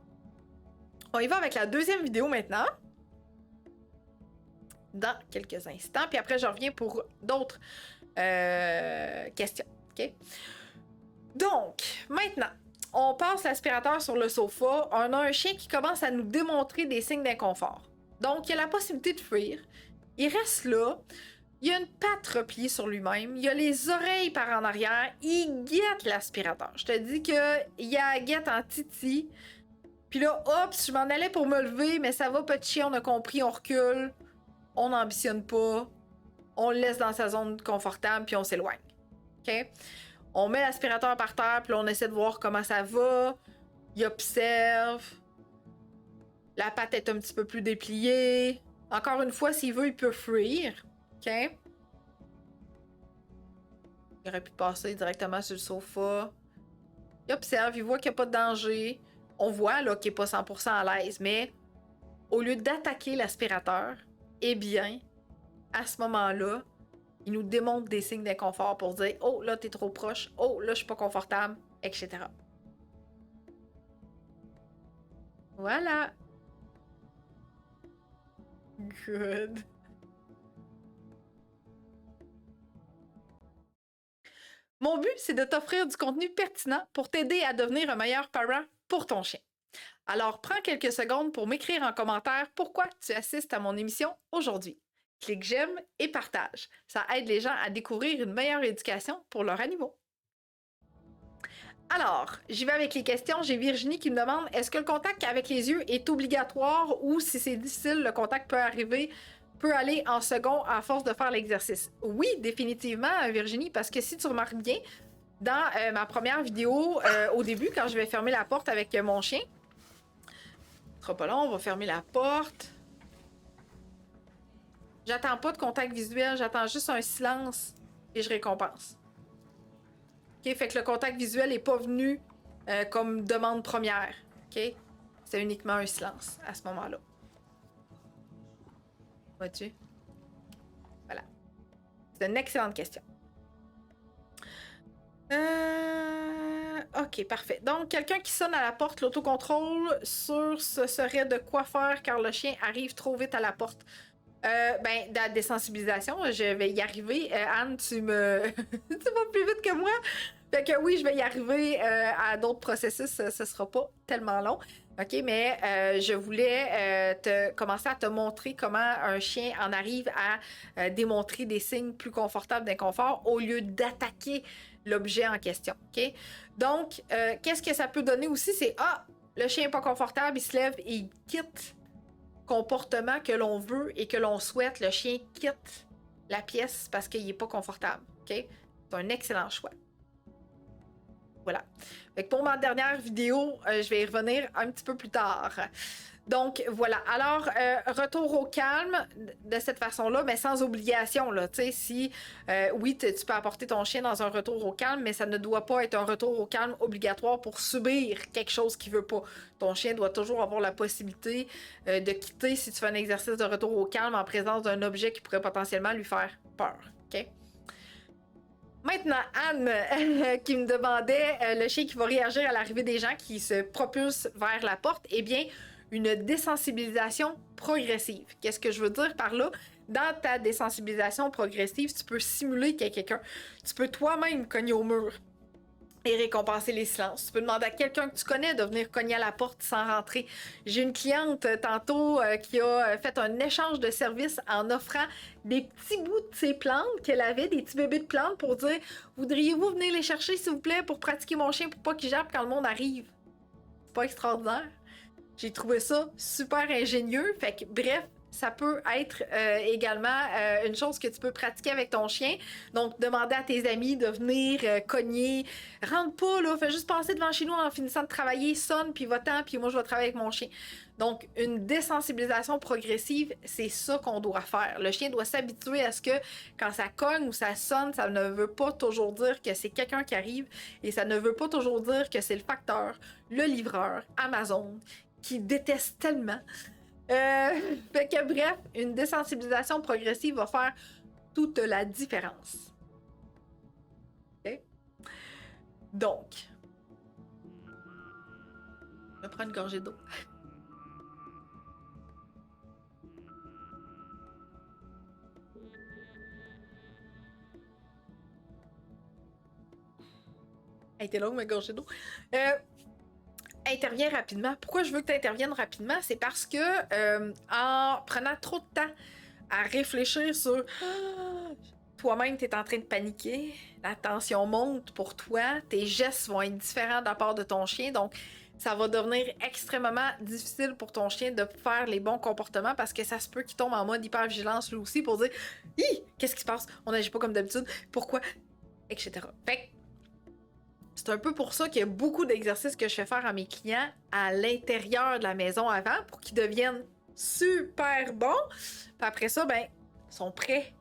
on y va avec la deuxième vidéo maintenant. Dans quelques instants. Puis après, je reviens pour d'autres questions. OK? Donc, maintenant, on passe l'aspirateur sur le sofa. On a un chien qui commence à nous démontrer des signes d'inconfort. Donc, il a la possibilité de fuir. Il reste là. Il a une patte repliée sur lui-même. Il a les oreilles par en arrière. Il guette l'aspirateur. Je te dis qu'il y a la guette en titi. Puis là, hop, je m'en allais pour me lever, mais ça va, petit chien, on a compris, on recule. On n'ambitionne pas, on le laisse dans sa zone confortable, puis on s'éloigne. OK? On met l'aspirateur par terre, puis là, on essaie de voir comment ça va. Il observe. La patte est un petit peu plus dépliée. Encore une fois, s'il veut, il peut fuir. OK? Il aurait pu passer directement sur le sofa. Il observe, il voit qu'il n'y a pas de danger. On voit là qu'il n'est pas 100% à l'aise, mais au lieu d'attaquer l'aspirateur, eh bien, à ce moment-là, il nous démontre des signes d'inconfort pour dire « Oh, là, t'es trop proche. Oh, là, je suis pas confortable. » etc. Voilà. Good. Mon but, c'est de t'offrir du contenu pertinent pour t'aider à devenir un meilleur parent pour ton chien. Alors, prends quelques secondes pour m'écrire en commentaire pourquoi tu assistes à mon émission aujourd'hui. Clique j'aime et partage. Ça aide les gens à découvrir une meilleure éducation pour leurs animaux. Alors, j'y vais avec les questions. J'ai Virginie qui me demande est-ce que le contact avec les yeux est obligatoire ou si c'est difficile, le contact peut aller en second à force de faire l'exercice. Oui, définitivement, Virginie, parce que si tu remarques bien, dans ma première vidéo, au début, quand je vais fermer la porte avec mon chien, ce sera pas long, on va fermer la porte. J'attends pas de contact visuel, j'attends juste un silence et je récompense. OK, fait que le contact visuel n'est pas venu comme demande première. OK? C'est uniquement un silence à ce moment-là. Vois-tu? Voilà. C'est une excellente question. OK, parfait. Donc, quelqu'un qui sonne à la porte, l'autocontrôle sur ce serait de quoi faire car le chien arrive trop vite à la porte. Ben, de la désensibilisation, je vais y arriver. Anne, tu vas plus vite que moi. Fait que oui, je vais y arriver à d'autres processus, ce sera pas tellement long. OK, mais je voulais commencer à te montrer comment un chien en arrive à démontrer des signes plus confortables d'inconfort au lieu d'attaquer l'objet en question. OK? Donc, qu'est-ce que ça peut donner aussi? C'est le chien n'est pas confortable, il se lève et il quitte. Comportement que l'on veut et que l'on souhaite, le chien quitte la pièce parce qu'il n'est pas confortable. OK? C'est un excellent choix. Voilà. Fait que pour ma dernière vidéo, je vais y revenir un petit peu plus tard. Donc, voilà. Alors, retour au calme de cette façon-là, mais sans obligation. Là. Tu sais, si, oui, tu peux apporter ton chien dans un retour au calme, mais ça ne doit pas être un retour au calme obligatoire pour subir quelque chose qu'il ne veut pas. Ton chien doit toujours avoir la possibilité de quitter si tu fais un exercice de retour au calme en présence d'un objet qui pourrait potentiellement lui faire peur. OK? Maintenant, Anne, qui me demandait le chien qui va réagir à l'arrivée des gens qui se propulsent vers la porte, eh bien, une désensibilisation progressive. Qu'est-ce que je veux dire par là? Dans ta désensibilisation progressive, tu peux simuler qu'il y a quelqu'un. Tu peux toi-même cogner au mur et récompenser les silences. Tu peux demander à quelqu'un que tu connais de venir cogner à la porte sans rentrer. J'ai une cliente tantôt qui a fait un échange de services en offrant des petits bouts de ses plantes qu'elle avait, des petits bébés de plantes pour dire « Voudriez-vous venir les chercher s'il vous plaît pour pratiquer mon chien pour pas qu'il jappe quand le monde arrive? » C'est pas extraordinaire? J'ai trouvé ça super ingénieux. Fait que bref, ça peut être également une chose que tu peux pratiquer avec ton chien. Donc, demander à tes amis de venir cogner. Rentre pas, là, fais juste passer devant chez nous en finissant de travailler, sonne, puis va-t'en, puis moi, je vais travailler avec mon chien. Donc, une désensibilisation progressive, c'est ça qu'on doit faire. Le chien doit s'habituer à ce que quand ça cogne ou ça sonne, ça ne veut pas toujours dire que c'est quelqu'un qui arrive et ça ne veut pas toujours dire que c'est le facteur, le livreur, Amazon, qui déteste tellement. Fait que bref, une désensibilisation progressive va faire toute la différence. Okay? Donc, je vais prendre une gorgée d'eau. Elle était longue, ma gorgée d'eau. Interviens rapidement. Pourquoi je veux que tu interviennes rapidement? C'est parce que en prenant trop de temps à réfléchir sur toi-même, tu es en train de paniquer, la tension monte pour toi, tes gestes vont être différents de la part de ton chien, donc ça va devenir extrêmement difficile pour ton chien de faire les bons comportements parce que ça se peut qu'il tombe en mode hypervigilance lui aussi pour dire « Hi! Qu'est-ce qui se passe? On n'agit pas comme d'habitude. Pourquoi? » etc. Fait C'est un peu pour ça qu'il y a beaucoup d'exercices que je fais faire à mes clients à l'intérieur de la maison avant pour qu'ils deviennent super bons. Puis après ça, ben, ils sont prêts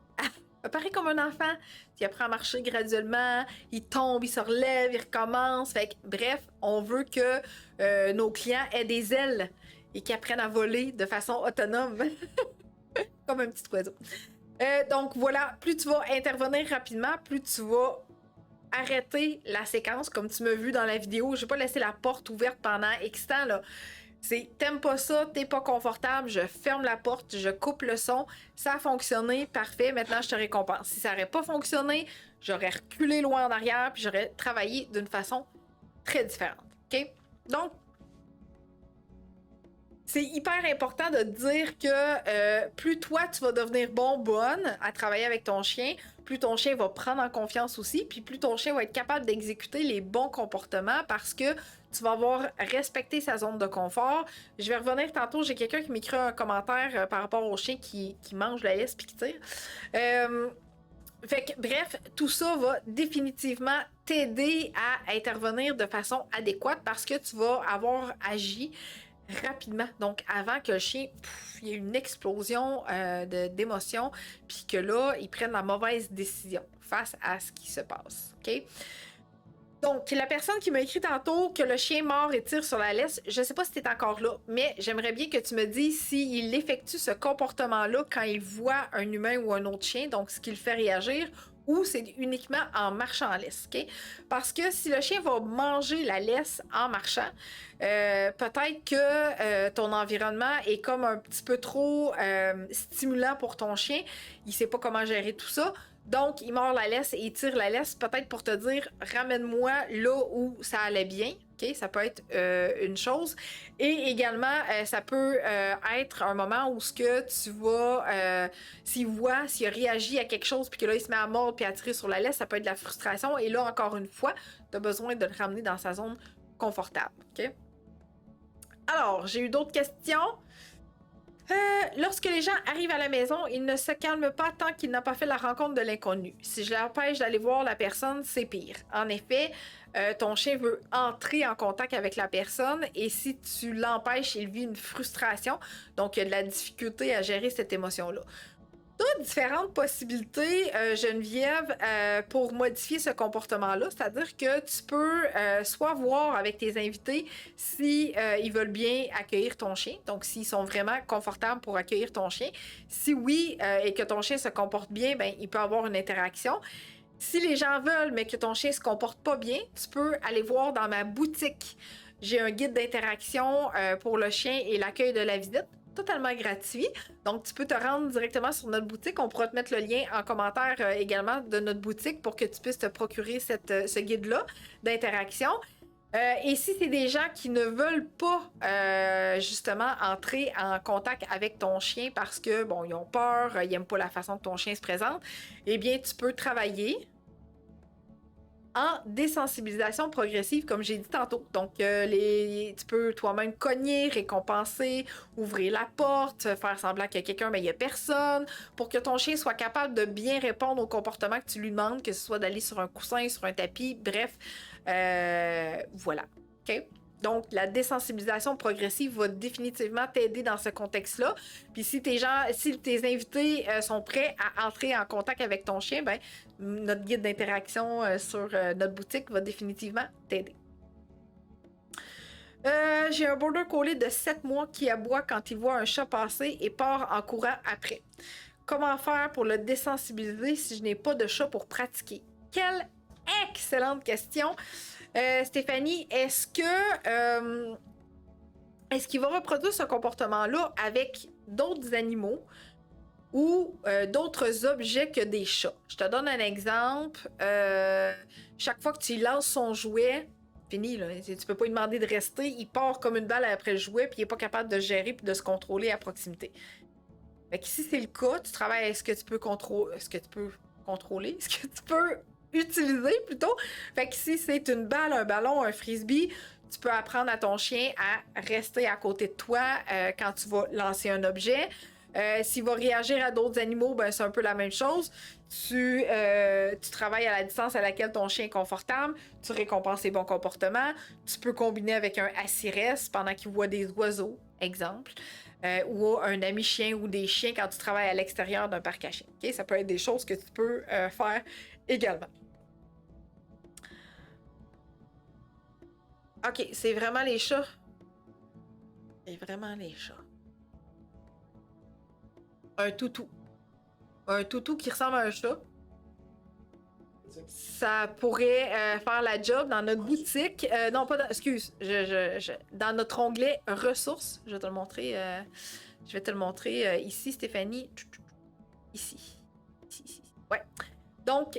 à pareil comme un enfant. Il apprend à marcher graduellement, il tombe, il se relève, il recommence. Fait que, bref, on veut que nos clients aient des ailes et qu'ils apprennent à voler de façon autonome. Comme un petit oiseau. Donc voilà, plus tu vas intervenir rapidement, plus tu vas arrêter la séquence, comme tu m'as vu dans la vidéo. Je vais pas laisser la porte ouverte pendant X temps, là. C'est t'aimes pas ça, t'es pas confortable, je ferme la porte, je coupe le son. Ça a fonctionné, parfait, maintenant je te récompense. Si ça aurait pas fonctionné, j'aurais reculé loin en arrière, puis j'aurais travaillé d'une façon très différente. OK? Donc, c'est hyper important de dire que plus toi, tu vas devenir bonne à travailler avec ton chien, plus ton chien va prendre en confiance aussi, puis plus ton chien va être capable d'exécuter les bons comportements parce que tu vas avoir respecté sa zone de confort. Je vais revenir tantôt, j'ai quelqu'un qui m'écrit un commentaire par rapport au chien qui mange la laisse puis qui tire. Fait que, bref, tout ça va définitivement t'aider à intervenir de façon adéquate parce que tu vas avoir agi rapidement. Donc, avant que le chien, il y ait une explosion d'émotions, puis que là, il prenne la mauvaise décision face à ce qui se passe. OK? Donc, la personne qui m'a écrit tantôt que le chien mord et tire sur la laisse, je sais pas si tu es encore là, mais j'aimerais bien que tu me dises s'il effectue ce comportement-là quand il voit un humain ou un autre chien, donc ce qui le fait réagir, ou c'est uniquement en marchant en laisse, OK? Parce que si le chien va manger la laisse en marchant, peut-être que ton environnement est comme un petit peu trop stimulant pour ton chien. Il sait pas comment gérer tout ça. Donc, il mord la laisse et il tire la laisse peut-être pour te dire « ramène-moi là où ça allait bien ». OK, ça peut être une chose. Et également, ça peut être un moment où ce que tu vas, s'il a réagi à quelque chose, puis que là, il se met à mordre puis à tirer sur la laisse, ça peut être de la frustration. Et là, encore une fois, tu as besoin de le ramener dans sa zone confortable. OK? Alors, j'ai eu d'autres questions. Lorsque les gens arrivent à la maison, ils ne se calment pas tant qu'ils n'ont pas fait la rencontre de l'inconnu. Si je l'empêche d'aller voir la personne, c'est pire. En effet, ton chien veut entrer en contact avec la personne et si tu l'empêches, il vit une frustration. Donc, il y a de la difficulté à gérer cette émotion-là. Tu as différentes possibilités, Geneviève, pour modifier ce comportement-là. C'est-à-dire que tu peux soit voir avec tes invités si ils veulent bien accueillir ton chien, donc s'ils sont vraiment confortables pour accueillir ton chien. Si oui, et que ton chien se comporte bien, ben il peut avoir une interaction. Si les gens veulent, mais que ton chien se comporte pas bien, tu peux aller voir dans ma boutique. J'ai un guide d'interaction pour le chien et l'accueil de la visite, totalement gratuit. Donc, tu peux te rendre directement sur notre boutique. On pourra te mettre le lien en commentaire également de notre boutique pour que tu puisses te procurer ce guide-là d'interaction. Et si c'est des gens qui ne veulent pas justement entrer en contact avec ton chien parce que, bon, ils ont peur, ils n'aiment pas la façon que ton chien se présente, eh bien, tu peux travailler en désensibilisation progressive, comme j'ai dit tantôt. Donc, tu peux toi-même cogner, récompenser, ouvrir la porte, faire semblant qu'il y a quelqu'un, mais il n'y a personne, pour que ton chien soit capable de bien répondre au comportement que tu lui demandes, que ce soit d'aller sur un coussin, sur un tapis, bref. Voilà. OK? Donc, la désensibilisation progressive va définitivement t'aider dans ce contexte-là. Puis si tes invités sont prêts à entrer en contact avec ton chien, ben notre guide d'interaction sur notre boutique va définitivement t'aider. J'ai un border collie de 7 mois qui aboie quand il voit un chat passer et part en courant après. Comment faire pour le désensibiliser si je n'ai pas de chat pour pratiquer? Quelle excellente question! Stéphanie, est-ce qu'il va reproduire ce comportement-là avec d'autres animaux ou d'autres objets que des chats? Je te donne un exemple. Chaque fois que tu lances son jouet, fini, là, tu peux pas lui demander de rester, il part comme une balle après le jouet, puis il est pas capable de gérer puis de se contrôler à proximité. Fait que si c'est le cas, tu travailles à ce que tu peux contrôler, ce que tu peux utiliser plutôt. Fait que si c'est une balle, un ballon, un frisbee, tu peux apprendre à ton chien à rester à côté de toi quand tu vas lancer un objet. S'il va réagir à d'autres animaux, ben, c'est un peu la même chose. Tu travailles à la distance à laquelle ton chien est confortable, tu récompenses ses bons comportements, tu peux combiner avec un assiresse pendant qu'il voit des oiseaux, exemple, ou un ami chien ou des chiens quand tu travailles à l'extérieur d'un parc à chiens. Okay? Ça peut être des choses que tu peux faire également. Ok, c'est vraiment les chats. C'est vraiment les chats. Un toutou. Un toutou qui ressemble à un chat. Ça pourrait faire la job dans notre boutique. Non, pas dans, excuse. Dans notre onglet ressources. Je vais te le montrer. Je vais te le montrer ici, Stéphanie. Ici. Ici. Ouais. Donc,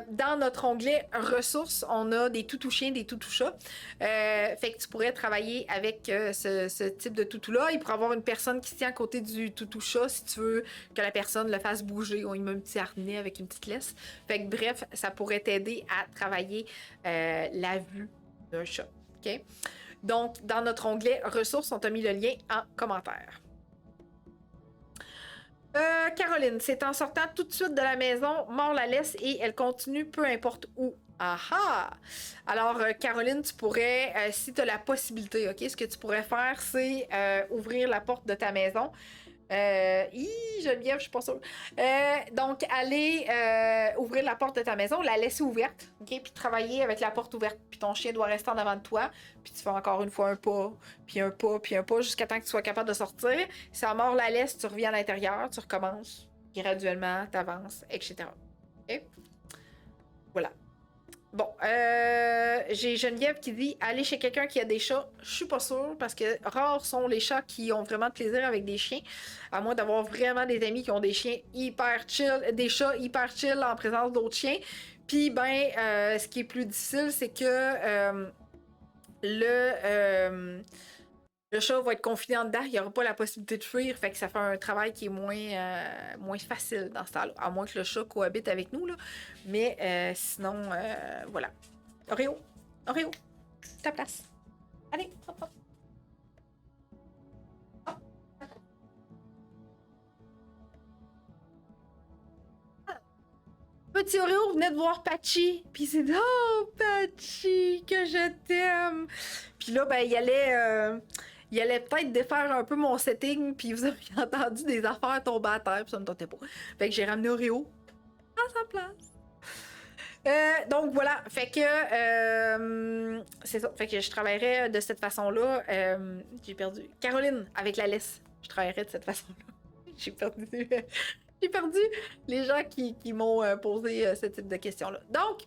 dans notre onglet ressources, on a des toutous chiens, des toutous chats. Fait que tu pourrais travailler avec ce type de toutou-là. Il pourrait y avoir une personne qui se tient à côté du toutou chat si tu veux que la personne le fasse bouger. On y met un petit harnais avec une petite laisse. Fait que bref, ça pourrait t'aider à travailler la vue d'un chat. OK? Donc, dans notre onglet ressources, on t'a mis le lien en commentaire. Caroline, c'est en sortant tout de suite de la maison, mord la laisse et elle continue peu importe où. Aha! Alors, Caroline, tu pourrais, si tu as la possibilité, OK, ce que tu pourrais faire, c'est ouvrir la porte de ta maison. Geneviève, je suis pas sûre. Donc, aller ouvrir la porte de ta maison, la laisser ouverte, OK, puis travailler avec la porte ouverte. Puis ton chien doit rester en avant de toi, puis tu fais encore une fois un pas, puis un pas, puis un pas, jusqu'à temps que tu sois capable de sortir. Si ça mord la laisse, tu reviens à l'intérieur, tu recommences graduellement, t'avances, etc. OK? Voilà. Bon, j'ai Geneviève qui dit aller chez quelqu'un qui a des chats. Je suis pas sûre parce que rares sont les chats qui ont vraiment de plaisir avec des chiens, à moins d'avoir vraiment des amis qui ont des chiens hyper chill, des chats hyper chill en présence d'autres chiens. Puis ben, ce qui est plus difficile, c'est que le chat va être confiné en dedans, il n'y aura pas la possibilité de fuir, fait que ça fait un travail qui est moins facile dans ce temps-là, à moins que le chat cohabite avec nous, là. Mais sinon, voilà. Oreo, ta place. Allez, hop, hop. Hop. Petit Oreo venait de voir Patchy, puis c'est oh Patchy que je t'aime. Puis là ben il allait peut-être défaire un peu mon setting, puis vous avez entendu des affaires tomber à terre, puis ça me tentait pas. Fait que j'ai ramené Oreo à sa place. Donc voilà, fait que c'est ça. Fait que je travaillerais de cette façon-là. J'ai perdu. Caroline, avec la laisse, je travaillerais de cette façon-là. J'ai perdu. J'ai perdu les gens qui m'ont posé ce type de questions-là. Donc,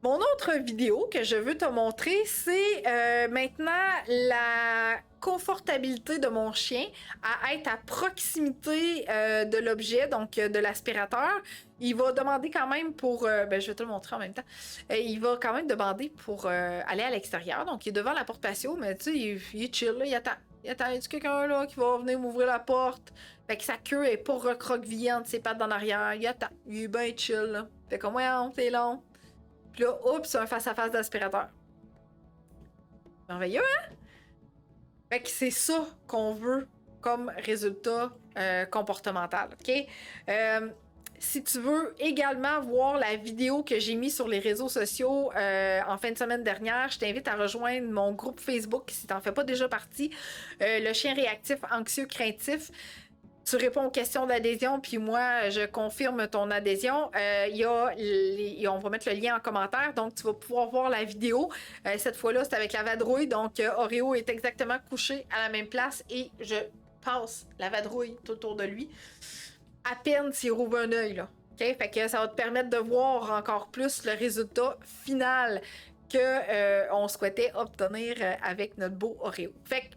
mon autre vidéo que je veux te montrer, c'est maintenant la confortabilité de mon chien à être à proximité de l'objet, donc de l'aspirateur. Il va demander quand même pour... ben, je vais te le montrer en même temps. Il va quand même demander pour aller à l'extérieur. Donc, il est devant la porte patio, mais tu sais, il est chill, là, il attend. Il attend, y a quelqu'un là qui va venir m'ouvrir la porte? Fait que sa queue est pas recroquevillante, ses pattes en arrière. Il attend. Il est bien chill, là. Fait comme, ouais, c'est long. Puis là, oups, un face-à-face d'aspirateur. Merveilleux, hein? Fait que c'est ça qu'on veut comme résultat comportemental, OK? Si tu veux également voir la vidéo que j'ai mise sur les réseaux sociaux en fin de semaine dernière, je t'invite à rejoindre mon groupe Facebook si t'en fais pas déjà partie, le chien réactif anxieux craintif. Tu réponds aux questions d'adhésion, puis moi, je confirme ton adhésion. On va mettre le lien en commentaire, donc tu vas pouvoir voir la vidéo. Cette fois-là, c'est avec la vadrouille, donc Oreo est exactement couché à la même place et je passe la vadrouille tout autour de lui. À peine s'il rouvre un œil, là. OK? Fait que ça va te permettre de voir encore plus le résultat final que on souhaitait obtenir avec notre beau Oreo. Fait que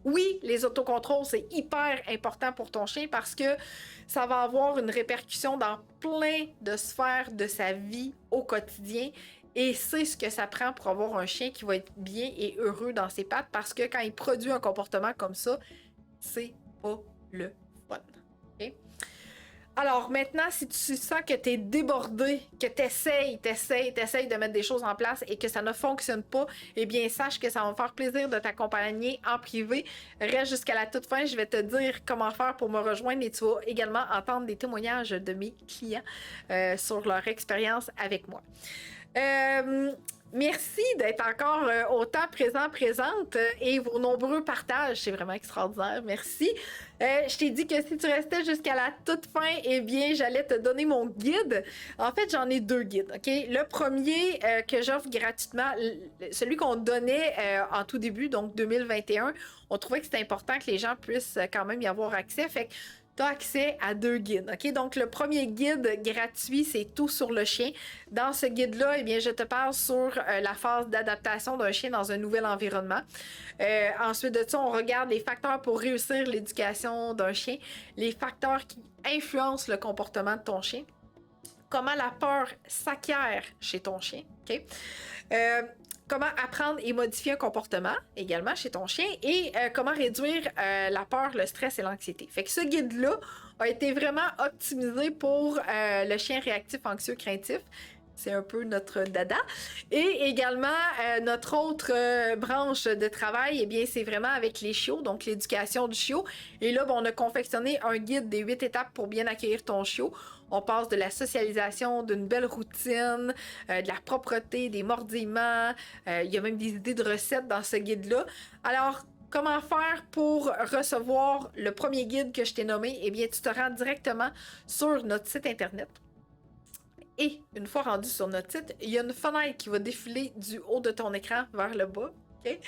oui, les autocontrôles, c'est hyper important pour ton chien parce que ça va avoir une répercussion dans plein de sphères de sa vie au quotidien. Et c'est ce que ça prend pour avoir un chien qui va être bien et heureux dans ses pattes parce que quand il produit un comportement comme ça, c'est pas le fun. Okay? Alors maintenant, si tu sens que tu es débordé, que tu essayes de mettre des choses en place et que ça ne fonctionne pas, eh bien sache que ça va me faire plaisir de t'accompagner en privé. Reste jusqu'à la toute fin, je vais te dire comment faire pour me rejoindre et tu vas également entendre des témoignages de mes clients sur leur expérience avec moi. Merci d'être encore autant présente et vos nombreux partages, c'est vraiment extraordinaire, merci. Je t'ai dit que si tu restais jusqu'à la toute fin, eh bien, j'allais te donner mon guide. En fait, j'en ai 2 guides, OK? Le premier que j'offre gratuitement, celui qu'on donnait en tout début, donc 2021, on trouvait que c'était important que les gens puissent quand même y avoir accès, fait que tu as accès à 2 guides. OK? Donc, le premier guide gratuit, c'est Tout sur le chien. Dans ce guide-là, eh bien, je te parle sur la phase d'adaptation d'un chien dans un nouvel environnement. Ensuite de ça, on regarde les facteurs pour réussir l'éducation d'un chien, les facteurs qui influencent le comportement de ton chien, comment la peur s'acquiert chez ton chien. OK? Comment apprendre et modifier un comportement également chez ton chien et comment réduire la peur, le stress et l'anxiété. Fait que ce guide-là a été vraiment optimisé pour le chien réactif, anxieux, craintif. C'est un peu notre dada. Et également, notre autre branche de travail, eh bien, c'est vraiment avec les chiots, donc l'éducation du chiot. Et là, on a confectionné un guide des 8 étapes pour bien accueillir ton chiot. On passe de la socialisation, d'une belle routine, de la propreté, des mordillements. Il y a même des idées de recettes dans ce guide-là. Alors, comment faire pour recevoir le premier guide que je t'ai nommé? Eh bien, tu te rends directement sur notre site Internet. Et une fois rendu sur notre site, il y a une fenêtre qui va défiler du haut de ton écran vers le bas. Okay?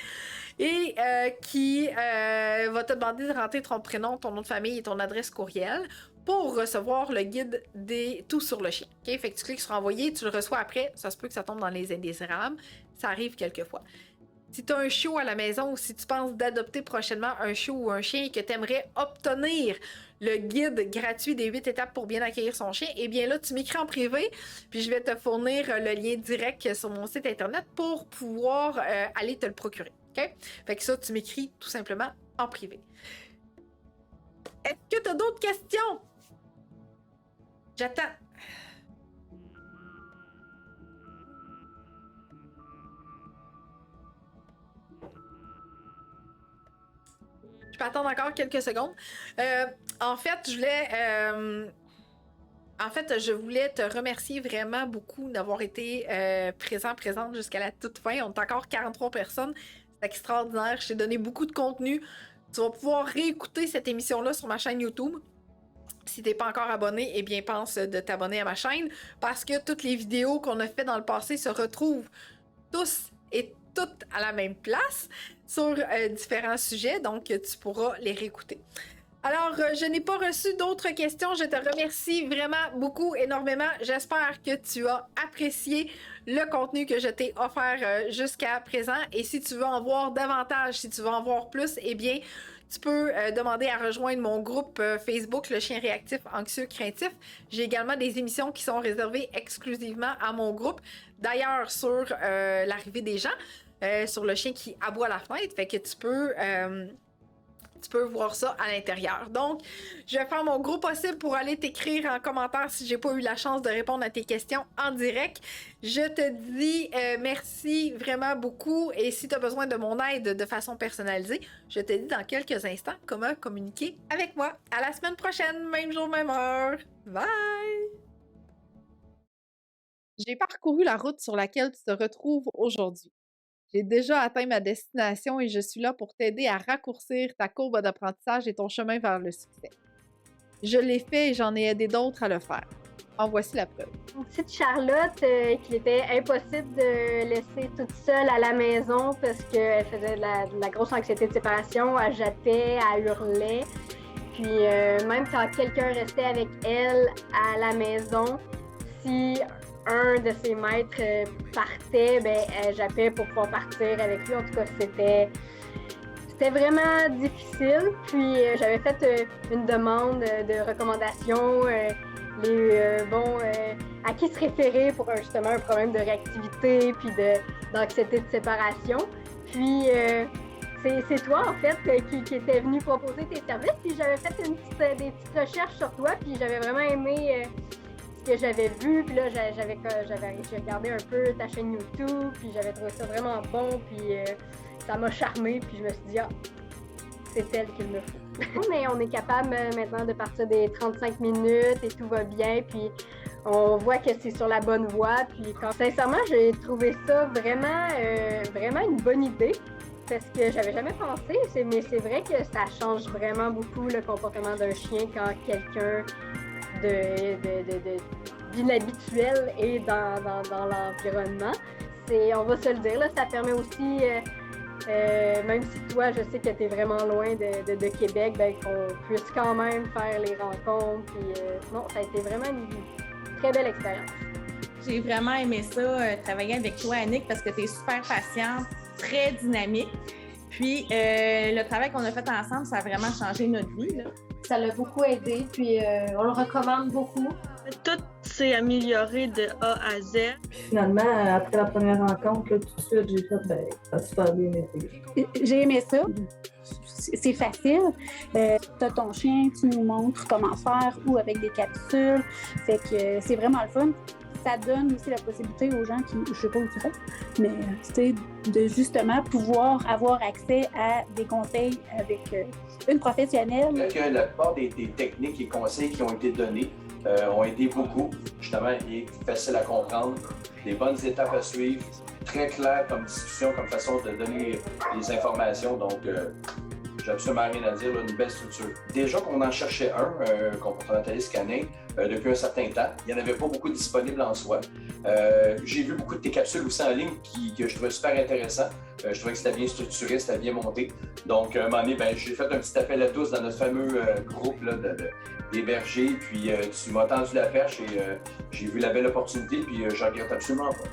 Et qui va te demander de rentrer ton prénom, ton nom de famille et ton adresse courriel pour recevoir le guide des Tout sur le chien. Okay? Fait que tu cliques sur envoyer, tu le reçois après, ça se peut que ça tombe dans les indésirables, ça arrive quelquefois. Si tu as un chiot à la maison ou si tu penses d'adopter prochainement un chiot ou un chien et que tu aimerais obtenir le guide gratuit des 8 étapes pour bien accueillir son chien, eh bien là, tu m'écris en privé, puis je vais te fournir le lien direct sur mon site internet pour pouvoir aller te le procurer. OK? Fait que ça, tu m'écris tout simplement en privé. Est-ce que tu as d'autres questions? J'attends. Je peux attendre encore quelques secondes. En fait, je voulais te remercier vraiment beaucoup d'avoir été présente jusqu'à la toute fin. On est encore 43 personnes. C'est extraordinaire. Je t'ai donné beaucoup de contenu. Tu vas pouvoir réécouter cette émission-là sur ma chaîne YouTube. Si t'es pas encore abonné, eh bien, pense de t'abonner à ma chaîne parce que toutes les vidéos qu'on a fait dans le passé se retrouvent tous et toutes à la même place sur différents sujets, donc tu pourras les réécouter. Alors, je n'ai pas reçu d'autres questions. Je te remercie vraiment beaucoup, énormément. J'espère que tu as apprécié le contenu que je t'ai offert jusqu'à présent. Et si tu veux en voir davantage, si tu veux en voir plus, eh bien, tu peux demander à rejoindre mon groupe Facebook, Le Chien Réactif Anxieux Craintif. J'ai également des émissions qui sont réservées exclusivement à mon groupe. D'ailleurs, sur l'arrivée des gens, sur le chien qui aboie à la fenêtre, fait que tu peux voir ça à l'intérieur. Donc, je vais faire mon gros possible pour aller t'écrire en commentaire si j'ai pas eu la chance de répondre à tes questions en direct. Je te dis merci vraiment beaucoup et si tu as besoin de mon aide de façon personnalisée, je te dis dans quelques instants comment communiquer avec moi. À la semaine prochaine, même jour, même heure. Bye! J'ai parcouru la route sur laquelle tu te retrouves aujourd'hui. J'ai déjà atteint ma destination et je suis là pour t'aider à raccourcir ta courbe d'apprentissage et ton chemin vers le succès. Je l'ai fait et j'en ai aidé d'autres à le faire. En voici la preuve. Une petite Charlotte qu'il était impossible de laisser toute seule à la maison parce qu'elle faisait de la grosse anxiété de séparation, elle jappait, elle hurlait. Puis même quand quelqu'un restait avec elle à la maison, si un de ses maîtres partait, elle jappait pour pouvoir partir avec lui. En tout cas, c'était vraiment difficile. Puis j'avais fait une demande de recommandation, à qui se référer pour justement un problème de réactivité puis d'anxiété de séparation. Puis c'est toi, en fait, qui était venu proposer tes services. Puis j'avais fait des petites recherches sur toi, puis j'avais vraiment aimé ce que j'avais vu. Puis là, j'ai regardé un peu ta chaîne YouTube, puis j'avais trouvé ça vraiment bon, puis ça m'a charmé, puis je me suis dit, ah, c'est elle qu'il me faut. Mais on est capable maintenant de partir des 35 minutes et tout va bien, puis on voit que c'est sur la bonne voie. Puis sincèrement, j'ai trouvé ça vraiment une bonne idée. Parce que j'avais jamais pensé, mais c'est vrai que ça change vraiment beaucoup le comportement d'un chien quand quelqu'un d'inhabituel est dans l'environnement. On va se le dire, là, ça permet aussi, même si toi, je sais que tu es vraiment loin de Québec, ben, qu'on puisse quand même faire les rencontres. Puis, non, ça a été vraiment une très belle expérience. J'ai vraiment aimé ça, travailler avec toi, Annick, parce que tu es super patiente, très dynamique. Puis, le travail qu'on a fait ensemble, ça a vraiment changé notre vie, là. Ça l'a beaucoup aidé, puis on le recommande beaucoup. Tout s'est amélioré de A à Z. Puis finalement, après la première rencontre, là, tout de suite, j'ai fait, ça a super bien été. J'ai aimé ça. C'est facile. Tu as ton chien, tu nous montres comment faire ou avec des capsules. Fait que c'est vraiment le fun. Ça donne aussi la possibilité aux gens qui, je sais pas où tu fais, mais c'est de justement pouvoir avoir accès à des conseils avec une professionnelle. La plupart des techniques et conseils qui ont été donnés ont aidé beaucoup. Justement, il est facile à comprendre, des bonnes étapes à suivre, très clair comme discussion, comme façon de donner les informations. Donc, j'ai absolument rien à dire, là, une belle structure. Déjà qu'on en cherchait un comportementaliste canin depuis un certain temps, il n'y en avait pas beaucoup disponibles en soi. J'ai vu beaucoup de tes capsules aussi en ligne que je trouvais super intéressant. Je trouvais que c'était bien structuré, c'était bien monté. Donc, à un moment donné, j'ai fait un petit appel à tous dans notre fameux groupe là, des bergers. Puis, tu m'as tendu la perche et j'ai vu la belle opportunité, puis je regrette absolument pas.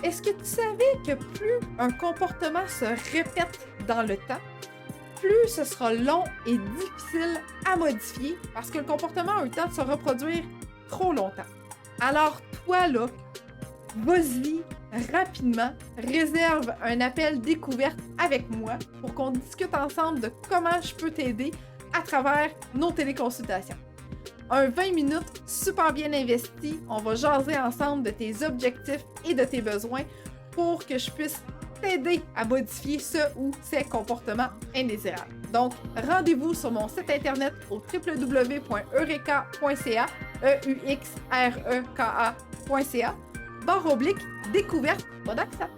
Est-ce que tu savais que plus un comportement se répète dans le temps, plus ce sera long et difficile à modifier parce que le comportement a eu le temps de se reproduire trop longtemps. Alors toi là, vas-y rapidement, réserve un appel découverte avec moi pour qu'on discute ensemble de comment je peux t'aider à travers nos téléconsultations. Un 20 minutes super bien investi, on va jaser ensemble de tes objectifs et de tes besoins pour que je puisse t'aider à modifier ce ou ces comportements indésirables. Donc, rendez-vous sur mon site internet au www.eureka.ca, EUXREKA.ca, /découverte, pas d'accent.